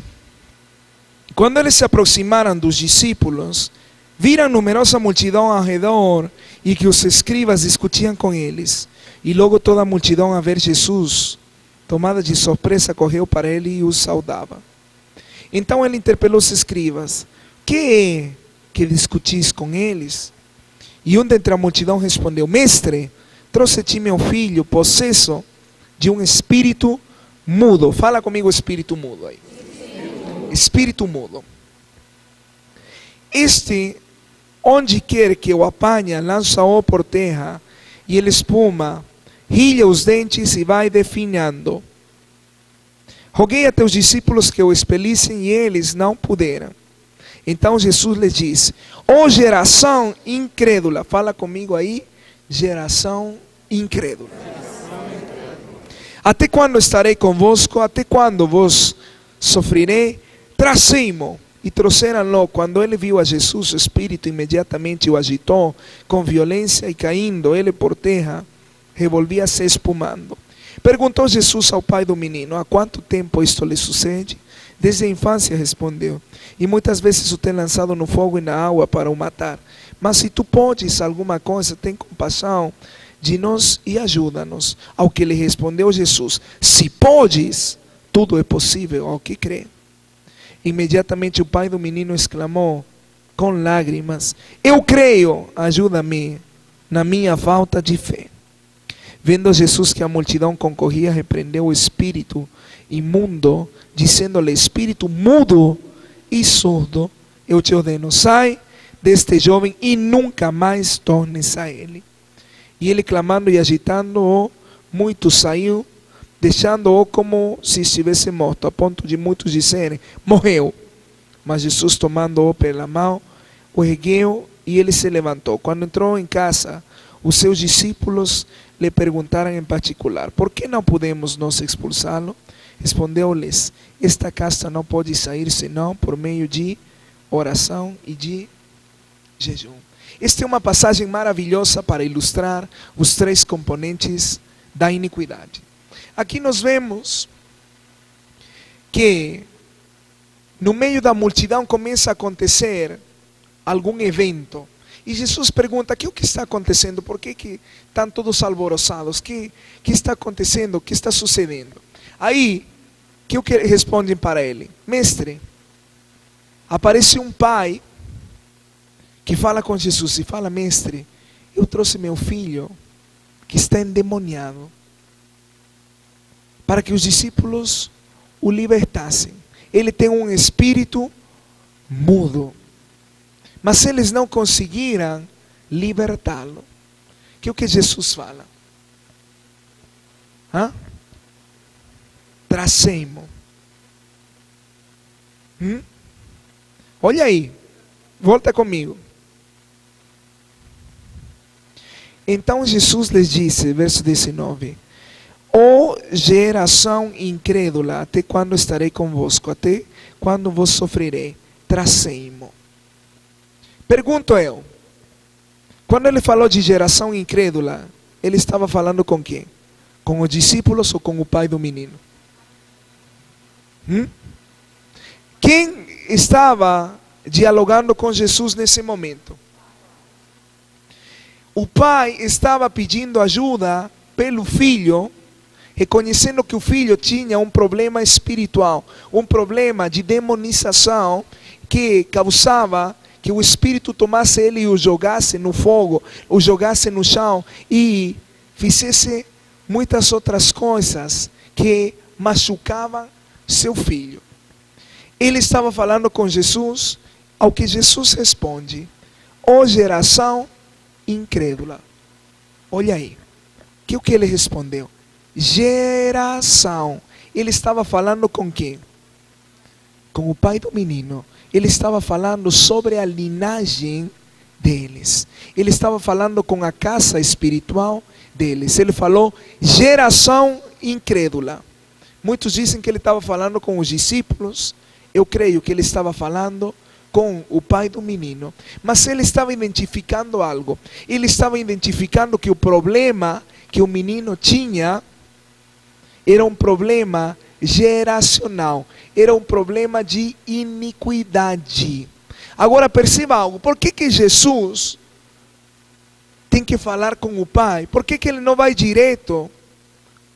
quando eles se aproximaram dos discípulos, viram numerosa multidão ao redor e que os escribas discutiam com eles. E logo toda a multidão, a ver Jesus, tomada de surpresa, correu para ele e os saudava. Então ele interpelou os escribas: que é que discutis com eles? E um dentre a multidão respondeu: mestre, trouxe-te meu filho possesso de um espírito mudo. Fala comigo, espírito mudo aí. Espírito mudo. Este, onde quer que o apanha, lança-o por terra, e ele espuma, rilha os dentes e vai definhando. Roguei a teus discípulos que o expelissem, e eles não puderam. Então Jesus lhes disse: ó geração incrédula. Fala comigo aí, geração incrédula. Até quando estarei convosco? Até quando vos sofrerei? Trazei-mo. E trouxeram-no. Quando ele viu a Jesus, o espírito imediatamente o agitou com violência, e caindo ele por terra, revolvia-se espumando. Perguntou Jesus ao pai do menino: há quanto tempo isto lhe sucede? Desde a infância, respondeu, e muitas vezes o tem lançado no fogo e na água para o matar. Mas se tu podes alguma coisa, tem compaixão de nós e ajuda-nos. Ao que lhe respondeu Jesus: se podes, tudo é possível ao que crê. Imediatamente o pai do menino exclamou com lágrimas: eu creio, ajuda-me na minha falta de fé. Vendo Jesus que a multidão concorria, repreendeu o espírito imundo, dizendo-lhe: espírito mudo e surdo, eu te ordeno, sai deste jovem e nunca mais tornes a ele. E ele, clamando e agitando-o muito, saiu, deixando-o como se estivesse morto, a ponto de muitos dizerem: morreu. Mas Jesus, tomando-o pela mão, o ergueu e ele se levantou. Quando entrou em casa, os seus discípulos lhe perguntaram em particular: por que não podemos nós expulsá-lo? Respondeu-lhes: esta casta não pode sair senão por meio de oração e de jejum. Esta é uma passagem maravilhosa para ilustrar os três componentes da iniquidade. Aqui nós vemos que no meio da multidão começa a acontecer algum evento. E Jesus pergunta: o que está acontecendo? Por que estão todos alvoroçados? O que está acontecendo? O que está sucedendo? Aí, o que respondem para ele? Mestre, aparece um pai que fala com Jesus e fala: mestre, eu trouxe meu filho que está endemoniado para que os discípulos o libertassem. Ele tem um espírito mudo, mas eles não conseguiram libertá-lo. O que Jesus fala? Trazei-mo. Olha aí, volta comigo. Então Jesus lhes disse, verso 19: ó geração incrédula, até quando estarei convosco? Até quando vos sofrerei? Trazei-mo. Pergunto eu, quando ele falou de geração incrédula, ele estava falando com quem? Com os discípulos ou com o pai do menino? Quem estava dialogando com Jesus nesse momento? O pai estava pedindo ajuda pelo filho, reconhecendo que o filho tinha um problema espiritual, um problema de demonização que causava que o espírito tomasse ele e o jogasse no fogo, o jogasse no chão e fizesse muitas outras coisas que machucavam seu filho. Ele estava falando com Jesus, ao que Jesus responde: ó geração incrédula. Olha aí, o que ele respondeu? Geração. Ele estava falando com quem? Com o pai do menino. Ele estava falando sobre a linhagem deles. Ele estava falando com a casa espiritual deles. Ele falou geração incrédula. Muitos dizem que ele estava falando com os discípulos. Eu creio que ele estava falando com o pai do menino. Mas ele estava identificando algo. Ele estava identificando que o problema que o menino tinha era um problema geracional, era um problema de iniquidade. Agora perceba algo: por que Jesus tem que falar com o pai? Por que ele não vai direto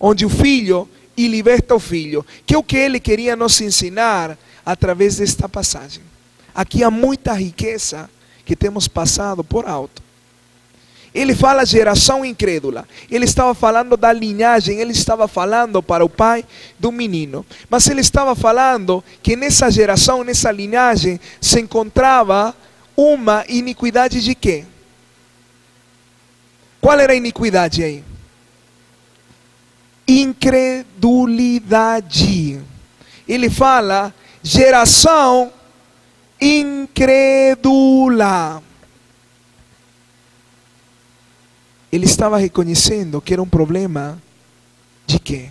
onde o filho e liberta o filho? Que é o que ele queria nos ensinar através desta passagem. Aqui há muita riqueza que temos passado por alto. Ele fala geração incrédula. Ele estava falando da linhagem, ele estava falando para o pai do menino. Mas ele estava falando que nessa geração, nessa linhagem, se encontrava uma iniquidade de quê? Qual era a iniquidade aí? Incredulidade. Ele fala geração incrédula. Ele estava reconhecendo que era um problema de quê?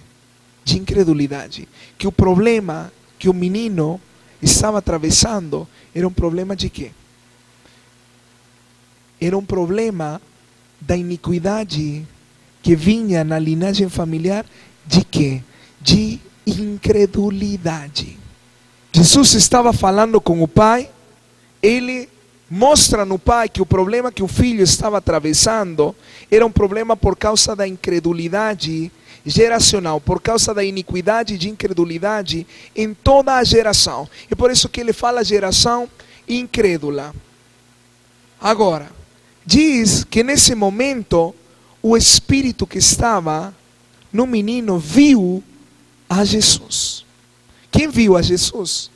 De incredulidade. Que o problema que o menino estava atravessando era um problema de quê? Era um problema da iniquidade que vinha na linhagem familiar de quê? De incredulidade. Jesus estava falando com o pai, ele mostra no pai que o problema que o filho estava atravessando era um problema por causa da incredulidade geracional, por causa da iniquidade e de incredulidade em toda a geração. E por isso que ele fala geração incrédula. Agora, diz que nesse momento, o espírito que estava no menino viu a Jesus. Quem viu a Jesus?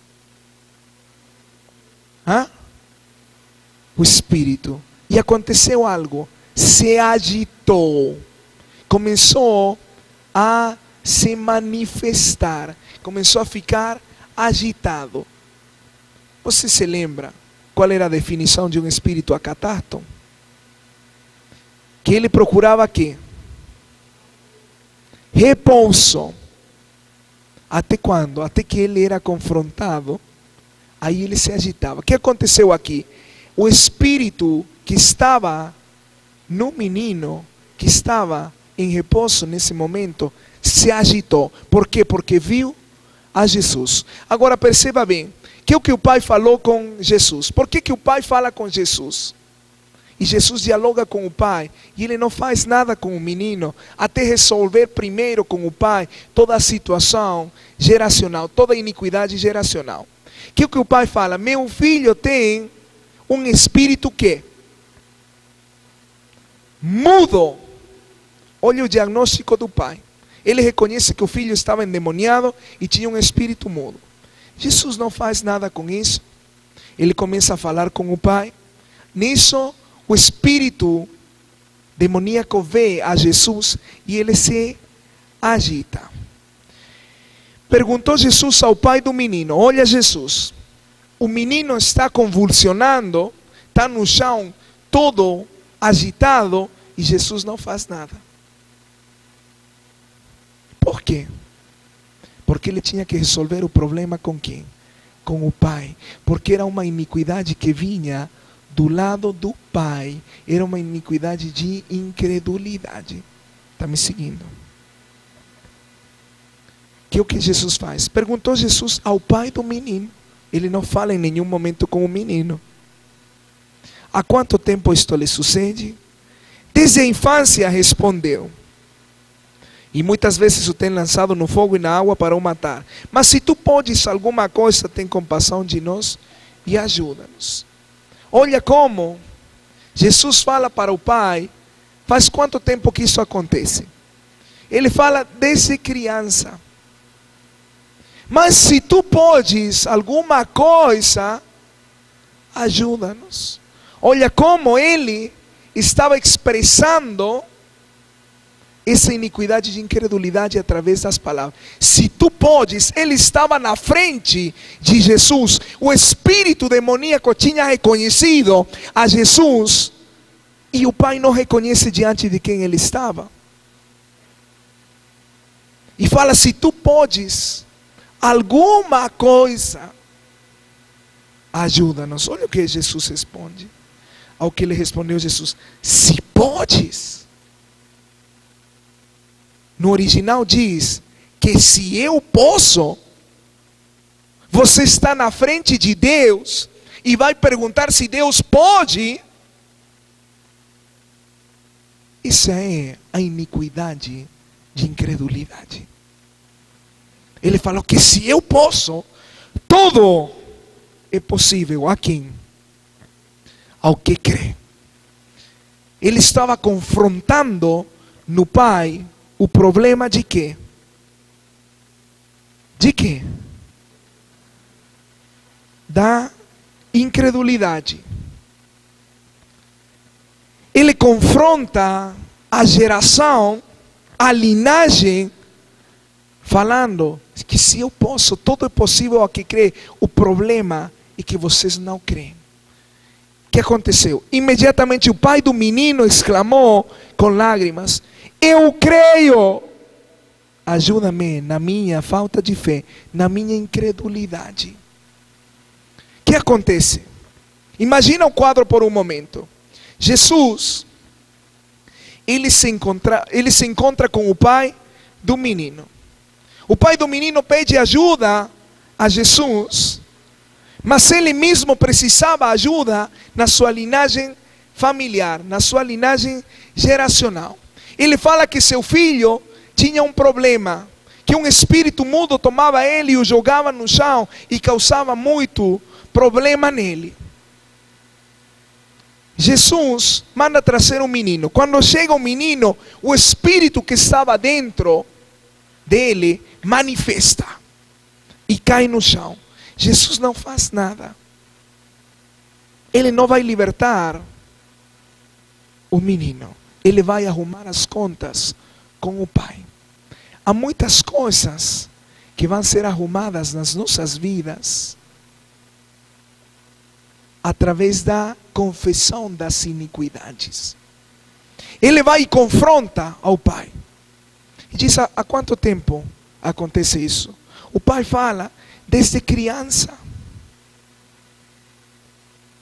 O espírito. E aconteceu algo. Se agitou. Começou a se manifestar. Começou a ficar agitado. Você se lembra qual era a definição de um espírito acatárton? Que ele procurava quê? Repouso. Até quando? Até que ele era confrontado. Aí ele se agitava. O que aconteceu aqui? O espírito que estava no menino, que estava em repouso nesse momento, se agitou. Por quê? Porque viu a Jesus. Agora perceba bem, que é o que o pai falou com Jesus. Por que o pai fala com Jesus? E Jesus dialoga com o pai, e ele não faz nada com o menino, até resolver primeiro com o pai toda a situação geracional, toda a iniquidade geracional. Que é o que o pai fala? Meu filho tem um espírito que? Mudo. Olha o diagnóstico do pai. Ele reconhece que o filho estava endemoniado e tinha um espírito mudo. Jesus não faz nada com isso. Ele começa a falar com o pai. Nisso, o espírito demoníaco vê a Jesus e ele se agita. Perguntou Jesus ao pai do menino: olha, Jesus, o menino está convulsionando, está no chão, todo agitado, e Jesus não faz nada. Por quê? Porque ele tinha que resolver o problema com quem? Com o pai. Porque era uma iniquidade que vinha do lado do pai. Era uma iniquidade de incredulidade. Está me seguindo? Que é o que Jesus faz? Perguntou Jesus ao pai do menino. Ele não fala em nenhum momento com o menino. Há quanto tempo isto lhe sucede? Desde a infância, respondeu. E muitas vezes o tem lançado no fogo e na água para o matar. Mas se tu podes alguma coisa, tem compaixão de nós e ajuda-nos. Olha como Jesus fala para o pai. Faz quanto tempo que isso acontece? Ele fala desde criança. Mas se tu podes alguma coisa, ajuda-nos. Olha como ele estava expressando essa iniquidade de incredulidade através das palavras. Se tu podes, ele estava na frente de Jesus. O espírito demoníaco tinha reconhecido a Jesus e o pai não reconhece diante de quem ele estava. E fala: se tu podes alguma coisa, ajuda-nos. Olha o que Jesus responde. Ao que lhe respondeu Jesus: se podes. No original diz que se eu posso, você está na frente de Deus e vai perguntar se Deus pode. Isso é a iniquidade de incredulidade. Ele falou que se eu posso, tudo é possível a quem? Ao que crê. Ele estava confrontando no pai o problema de quê? De quê? Da incredulidade. Ele confronta a geração, a linhagem, falando que se eu posso, tudo é possível ao que crê. O problema é que vocês não creem. O que aconteceu? Imediatamente o pai do menino exclamou com lágrimas: eu creio, ajuda-me na minha falta de fé, na minha incredulidade. O que acontece? Imagina o quadro por um momento. Jesus, ele se encontra com o pai do menino. O pai do menino pede ajuda a Jesus, mas ele mesmo precisava ajuda na sua linhagem familiar, na sua linhagem geracional. Ele fala que seu filho tinha um problema, que um espírito mudo tomava ele e o jogava no chão e causava muito problema nele. Jesus manda trazer um menino. Quando chega o menino, o espírito que estava dentro dele manifesta e cai no chão. Jesus não faz nada. Ele não vai libertar o menino. Ele vai arrumar as contas com o Pai. Há muitas coisas que vão ser arrumadas nas nossas vidas através da confissão das iniquidades. Ele vai e confronta ao Pai. E diz: há quanto tempo acontece isso? O Pai fala: desde criança.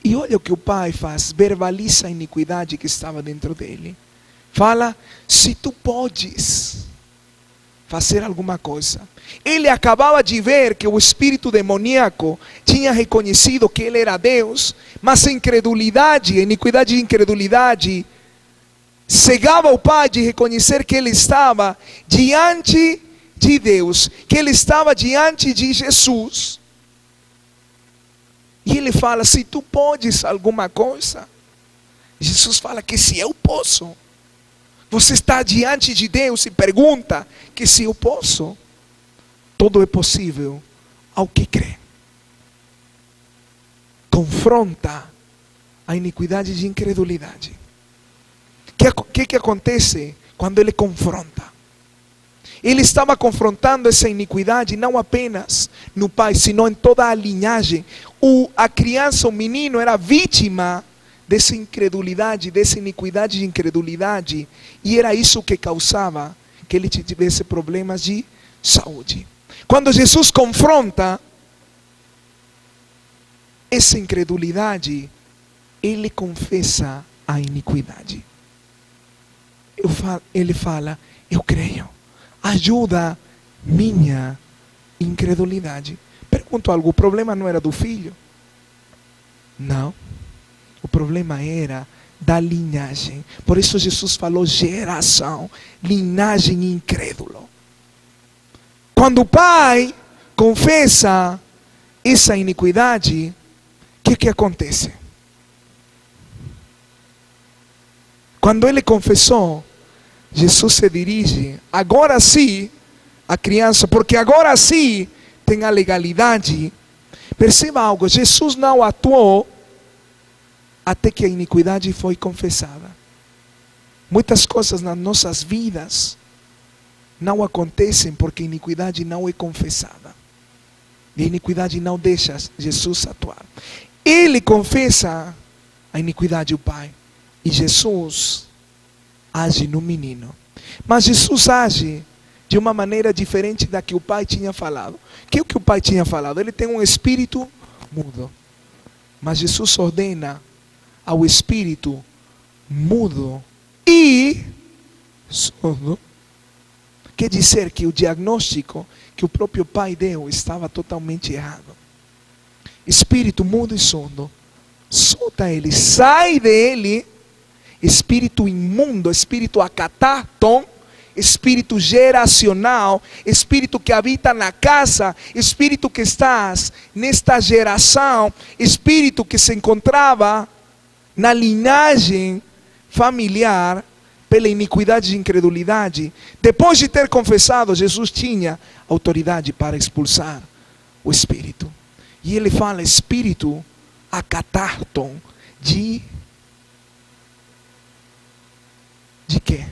E olha o que o Pai faz: verbaliza a iniquidade que estava dentro dele. Fala: se tu podes fazer alguma coisa. Ele acabava de ver que o espírito demoníaco tinha reconhecido que ele era Deus, mas a incredulidade, a iniquidade e incredulidade cegava o Pai de reconhecer que ele estava diante de Deus, que ele estava diante de Jesus. E ele fala: se tu podes alguma coisa. Jesus fala que se eu posso. Você está diante de Deus e pergunta que se eu posso. Tudo é possível ao que crê. Confronta a iniquidade de incredulidade. O que acontece quando ele confronta? Ele estava confrontando essa iniquidade não apenas no pai, senão em toda a linhagem. A criança, o menino, era vítima dessa incredulidade, dessa iniquidade de incredulidade. E era isso que causava que ele tivesse problemas de saúde. Quando Jesus confronta essa incredulidade, ele confessa a iniquidade. Ele fala: eu creio, ajuda minha incredulidade. Pergunto algo: o problema não era do filho? Não. O problema era da linhagem. Por isso Jesus falou geração, linhagem incrédulo. Quando o pai confessa essa iniquidade, o que acontece? Quando ele confessou, Jesus se dirige agora sim à criança, porque agora sim tem a legalidade. Perceba algo: Jesus não atuou até que a iniquidade foi confessada. Muitas coisas nas nossas vidas não acontecem porque a iniquidade não é confessada. E a iniquidade não deixa Jesus atuar. Ele confessa a iniquidade do pai. E Jesus age no menino. Mas Jesus age de uma maneira diferente da que o pai tinha falado. Que é o que o pai tinha falado? Ele tem um espírito mudo. Mas Jesus ordena ao espírito mudo e surdo. Quer dizer que o diagnóstico que o próprio pai deu estava totalmente errado. Espírito mudo e surdo, solta ele, sai dele. Espírito imundo, espírito acatáton, espírito geracional, espírito que habita na casa, espírito que estás nesta geração, espírito que se encontrava na linhagem familiar pela iniquidade e incredulidade. Depois de ter confessado, Jesus tinha autoridade para expulsar o espírito. E ele fala espírito acatáton, de quê?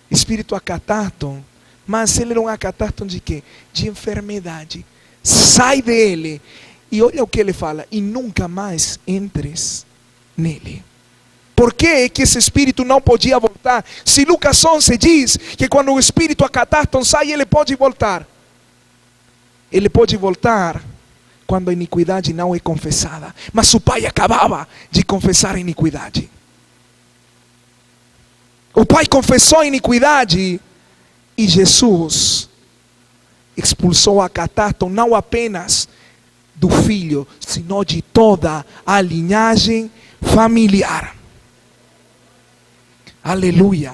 Espírito acatáton. Mas ele era um acatáton de quê? De enfermidade. Sai dele. E olha o que ele fala: e nunca mais entres nele. Por que esse espírito não podia voltar? Se Lucas 11 diz que quando o espírito acatáton sai, ele pode voltar. Ele pode voltar quando a iniquidade não é confessada. Mas o pai acabava de confessar a iniquidade. O pai confessou a iniquidade e Jesus expulsou a catáton não apenas do filho, senão de toda a linhagem familiar. Aleluia.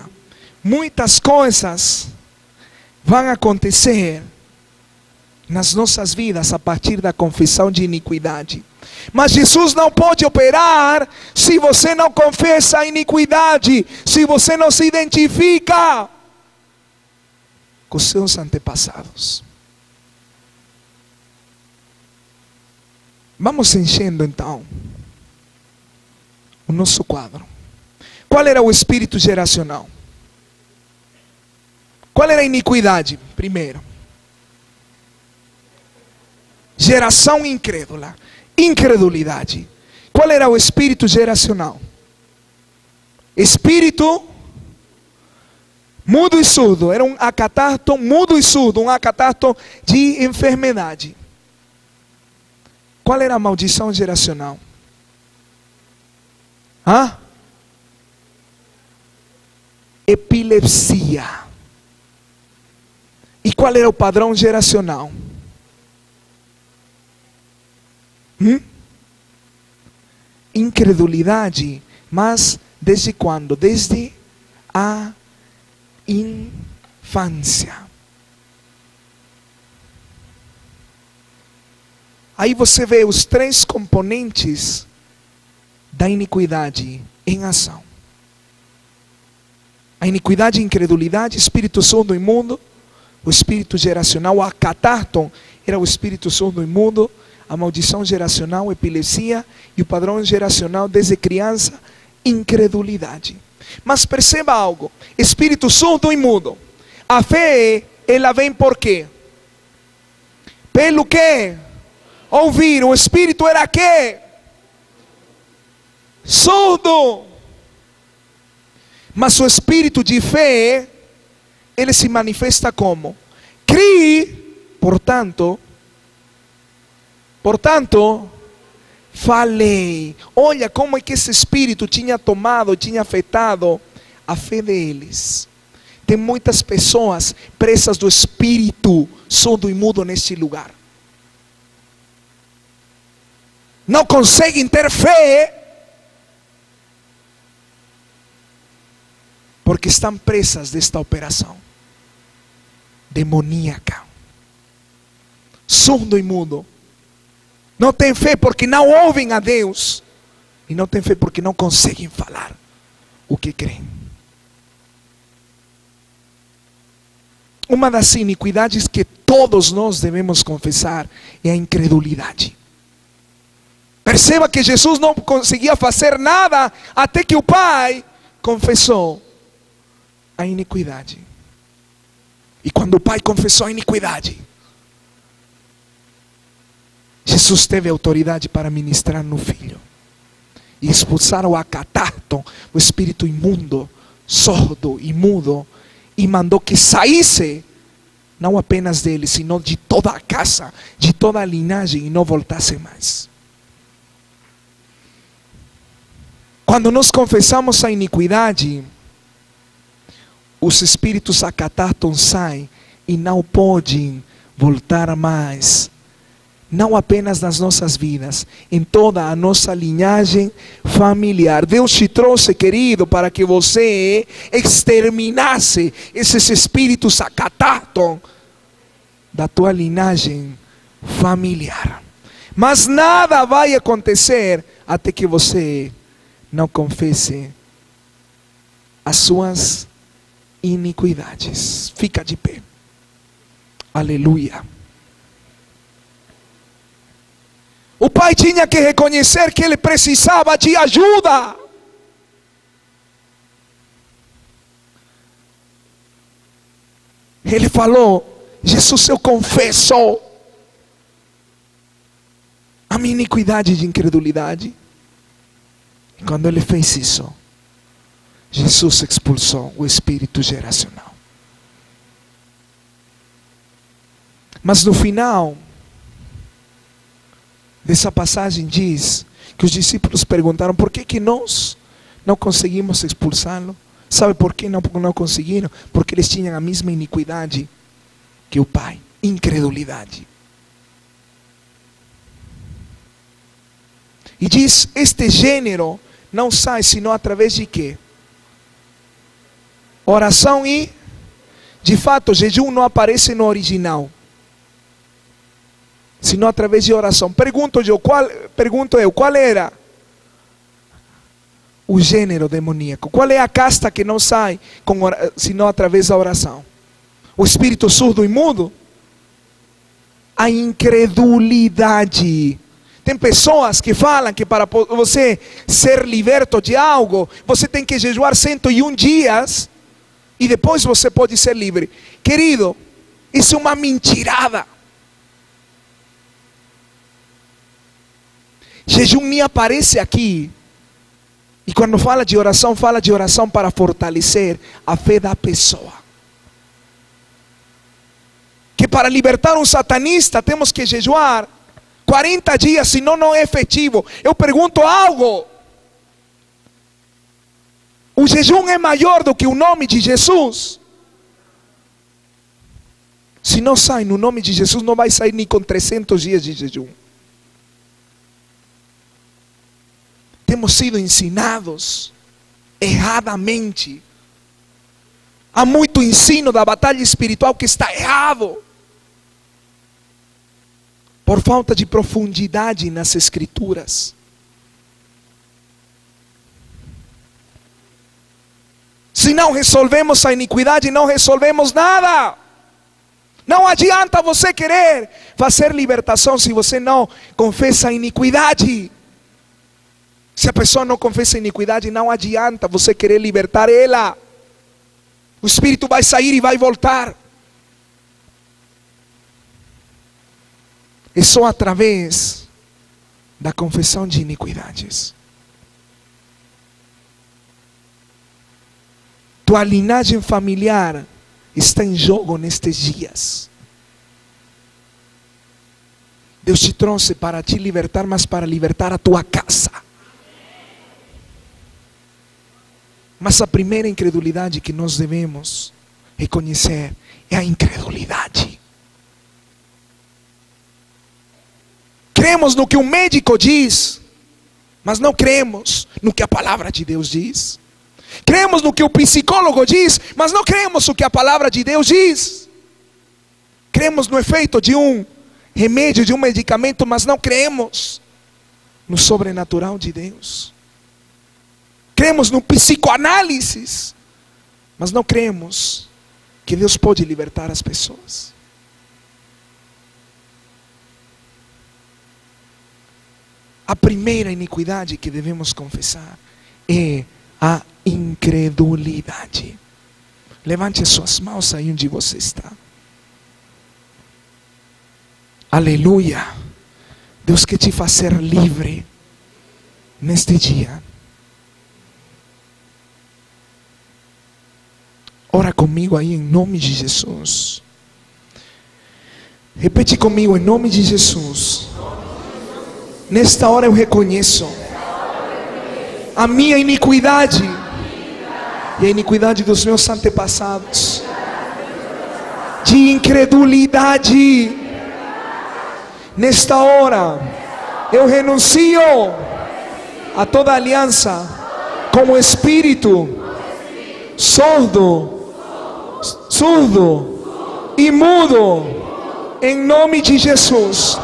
muitas coisas vão acontecer nas nossas vidas a partir da confissão de iniquidade. Mas Jesus não pode operar se você não confessa a iniquidade, se você não se identifica com seus antepassados. Vamos enchendo então o nosso quadro. Qual era o espírito geracional? Qual era a iniquidade? Primeiro, geração incrédula, incredulidade. Qual era o espírito geracional? Espírito mudo e surdo. Era um acatarto mudo e surdo, um acatarto de enfermidade. Qual era a maldição geracional? Epilepsia. E qual era o padrão geracional? Incredulidade. Mas desde quando? Desde a infância. Aí você vê os três componentes da iniquidade em ação. A iniquidade, a incredulidade, espírito surdo e imundo, o espírito geracional, o acatarton era o espírito surdo e imundo, a maldição geracional, epilepsia, e o padrão geracional desde criança, incredulidade. Mas perceba algo, espírito surdo e mudo. A fé, ela vem por quê? Pelo quê? Ouvir. O espírito era quê? Surdo. Mas o espírito de fé, ele se manifesta como? Crie, portanto, falei. Olha como é que esse espírito tinha tomado, tinha afetado a fé deles. Tem muitas pessoas presas do espírito surdo e mudo neste lugar. Não conseguem ter fé porque estão presas desta operação demoníaca. Surdo e mudo. Não tem fé porque não ouvem a Deus. E não tem fé porque não conseguem falar o que creem. Uma das iniquidades que todos nós devemos confessar é a incredulidade. Perceba que Jesus não conseguia fazer nada até que o Pai confessou a iniquidade. E quando o Pai confessou a iniquidade, Jesus teve autoridade para ministrar no Filho e expulsar o acatarton, o espírito imundo, sordo e mudo, e mandou que saísse não apenas dele, sino de toda a casa, de toda a linhagem, e não voltasse mais. Quando nós confessamos a iniquidade, os espíritos acatarton saem e não podem voltar mais. Não apenas nas nossas vidas, em toda a nossa linhagem familiar. Deus te trouxe, querido, para que você exterminasse esses espíritos acatarton da tua linhagem familiar. Mas nada vai acontecer até que você não confesse as suas iniquidades. Fica de pé. Aleluia. O pai tinha que reconhecer que ele precisava de ajuda. Ele falou: Jesus, eu confesso a minha iniquidade de incredulidade. E quando ele fez isso, Jesus expulsou o espírito geracional. Mas no final dessa passagem diz que os discípulos perguntaram: por que nós não conseguimos expulsá-lo? Sabe por que não conseguiram? Porque eles tinham a mesma iniquidade que o pai, incredulidade. E diz: este gênero não sai senão através de quê? Oração e, de fato, jejum não aparece no original, senão através de oração. Pergunto eu, qual era o gênero demoníaco? Qual é a casta que não sai senão através da oração? O espírito surdo e mudo? A incredulidade. Tem pessoas que falam que para você ser liberto de algo, você tem que jejuar 101 dias e depois você pode ser livre. Querido, isso é uma mentirada. Jejum nem aparece aqui. E quando fala de oração para fortalecer a fé da pessoa. Que para libertar um satanista temos que jejuar 40 dias, senão não é efetivo. Eu pergunto algo. O jejum é maior do que o nome de Jesus. Se não sai no nome de Jesus, não vai sair nem com 300 dias de jejum. Temos sido ensinados erradamente. Há muito ensino da batalha espiritual que está errado, por falta de profundidade nas escrituras. Se não resolvemos a iniquidade, não resolvemos nada. Não adianta você querer fazer libertação se você não confessa a iniquidade. Se a pessoa não confessa a iniquidade, não adianta você querer libertar ela. O espírito vai sair e vai voltar. É só através da confissão de iniquidades. Tua linhagem familiar está em jogo nestes dias. Deus te trouxe para te libertar, mas para libertar a tua casa. Mas a primeira incredulidade que nós devemos reconhecer é a incredulidade. Cremos no que o médico diz, mas não cremos no que a palavra de Deus diz. Cremos no que o psicólogo diz, mas não cremos no que a palavra de Deus diz. Cremos no efeito de um remédio, de um medicamento, mas não cremos no sobrenatural de Deus. Cremos no psicoanálise, mas não cremos que Deus pode libertar as pessoas. A primeira iniquidade que devemos confessar é a incredulidade. Levante as suas mãos aí onde você está. Aleluia. Deus quer te fazer livre neste dia. Ora comigo aí em nome de Jesus. Repete comigo em nome de Jesus. Nesta hora eu reconheço a minha iniquidade e a iniquidade dos meus antepassados, de incredulidade. Nesta hora eu renuncio a toda aliança com o espírito surdo e mudo, em nome de Jesus.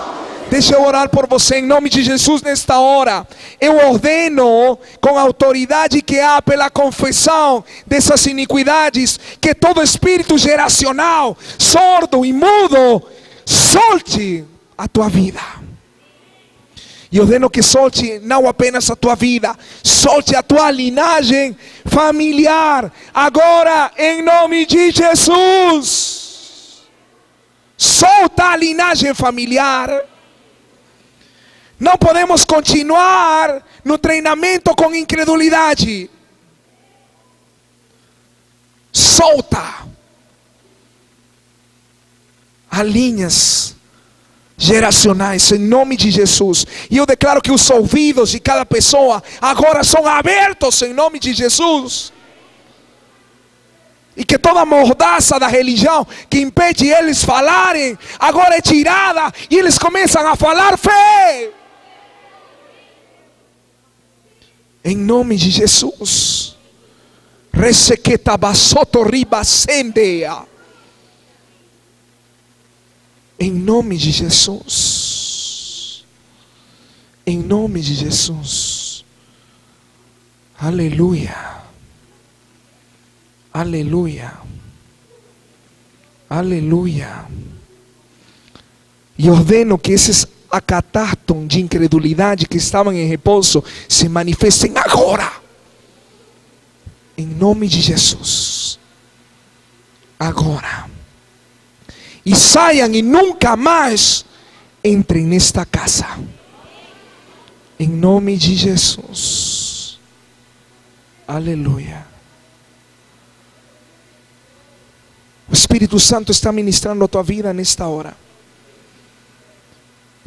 Deixa eu orar por você em nome de Jesus nesta hora. Eu ordeno com a autoridade que há pela confissão dessas iniquidades, que todo espírito geracional, sordo e mudo, solte a tua vida. E ordeno que solte não apenas a tua vida, solte a tua linhagem familiar. Agora em nome de Jesus. Solta a linhagem familiar. Não podemos continuar no treinamento com incredulidade. Solta as linhas geracionais em nome de Jesus. E eu declaro que os ouvidos de cada pessoa agora são abertos em nome de Jesus. E que toda mordaça da religião que impede eles falarem agora é tirada e eles começam a falar fé. Em nome de Jesus. Resequeta basoto ribasendea. Em nome de Jesus. Em nome de Jesus. Aleluia. Aleluia. Aleluia. E ordeno que esses acatarton de incredulidade que estavam em repouso se manifestem agora. Em nome de Jesus. Agora. E saiam e nunca mais entrem nesta casa. Em nome de Jesus. Aleluia. O Espírito Santo está ministrando a tua vida nesta hora.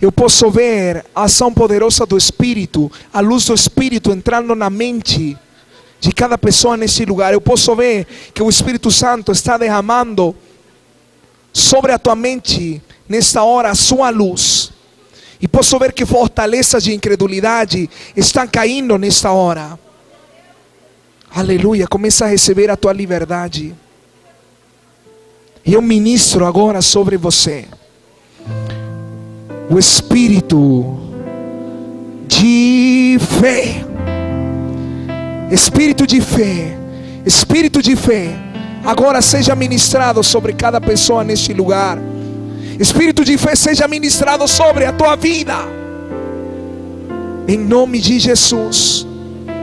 Eu posso ver a ação poderosa do Espírito, a luz do Espírito entrando na mente de cada pessoa nesse lugar. Eu posso ver que o Espírito Santo está derramando sobre a tua mente nesta hora a sua luz. E posso ver que fortalezas de incredulidade estão caindo nesta hora. Aleluia, começa a receber a tua liberdade. E eu ministro agora sobre você o espírito de fé. Espírito de fé. Espírito de fé. Agora seja ministrado sobre cada pessoa neste lugar. Espírito de fé seja ministrado sobre a tua vida. Em nome de Jesus.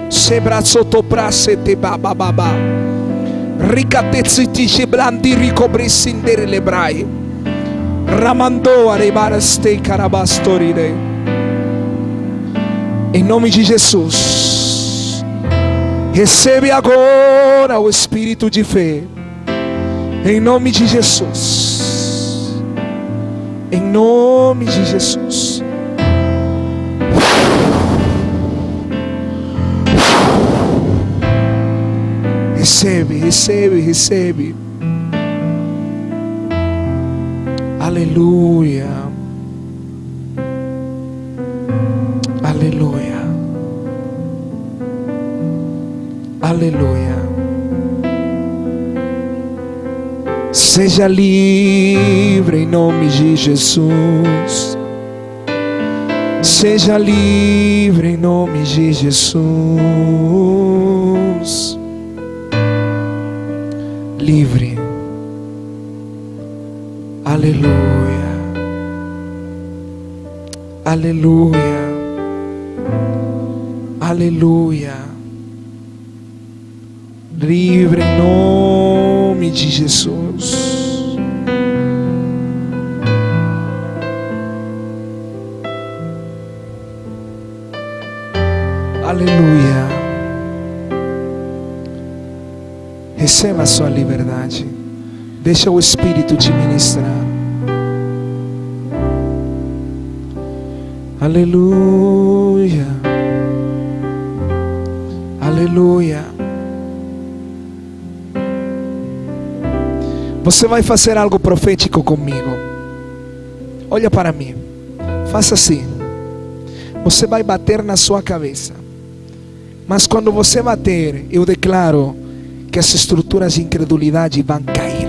Sebraçotopracete babababa. Ricatetziti sheblandi ricobrisindere lebrai. Ramando arebaraste carabastorire. Em nome de Jesus. Recebe agora o espírito de fé. Em nome de Jesus. Em nome de Jesus. Recebe, recebe, recebe. Aleluia. Aleluia. Aleluia. Seja livre em nome de Jesus. Seja livre em nome de Jesus. Livre. Aleluia. Aleluia. Aleluia. Livre em nome de Jesus. Aleluia. Receba a sua liberdade. Deixa o Espírito te ministrar. Aleluia. Aleluia. Você vai fazer algo profético comigo. Olha para mim. Faça assim. Você vai bater na sua cabeça. Mas quando você bater, eu declaro que as estruturas de incredulidade vão cair.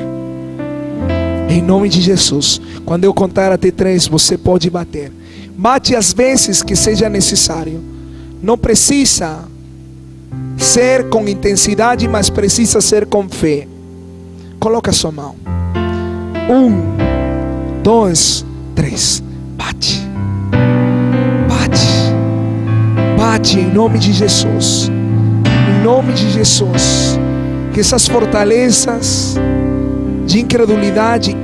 Em nome de Jesus. Quando eu contar até 3, você pode bater. Bate as vezes que seja necessário. Não precisa ser com intensidade, mas precisa ser com fé. Coloca a sua mão. 1, 2, 3. Bate. Bate. Bate em nome de Jesus. Em nome de Jesus. Que essas fortalezas de incredulidade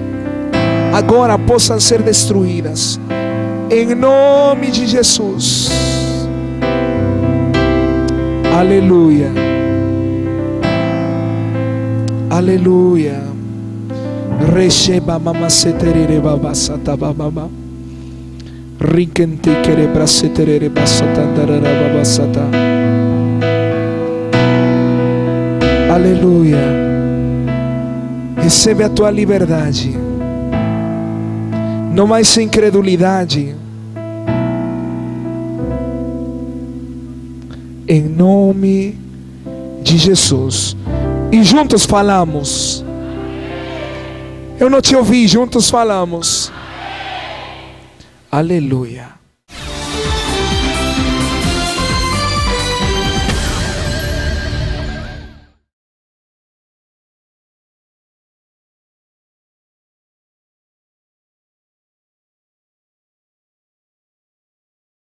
agora possam ser destruídas. Em nome de Jesus. Aleluia. Aleluia. Resheba mama seterere baba sata baba. Rinkente kere braseterere basata darara baba sata. Aleluia. Recebe a tua liberdade. Não mais incredulidade. Em nome de Jesus. E juntos falamos. Eu não te ouvi, juntos falamos. Aleluia.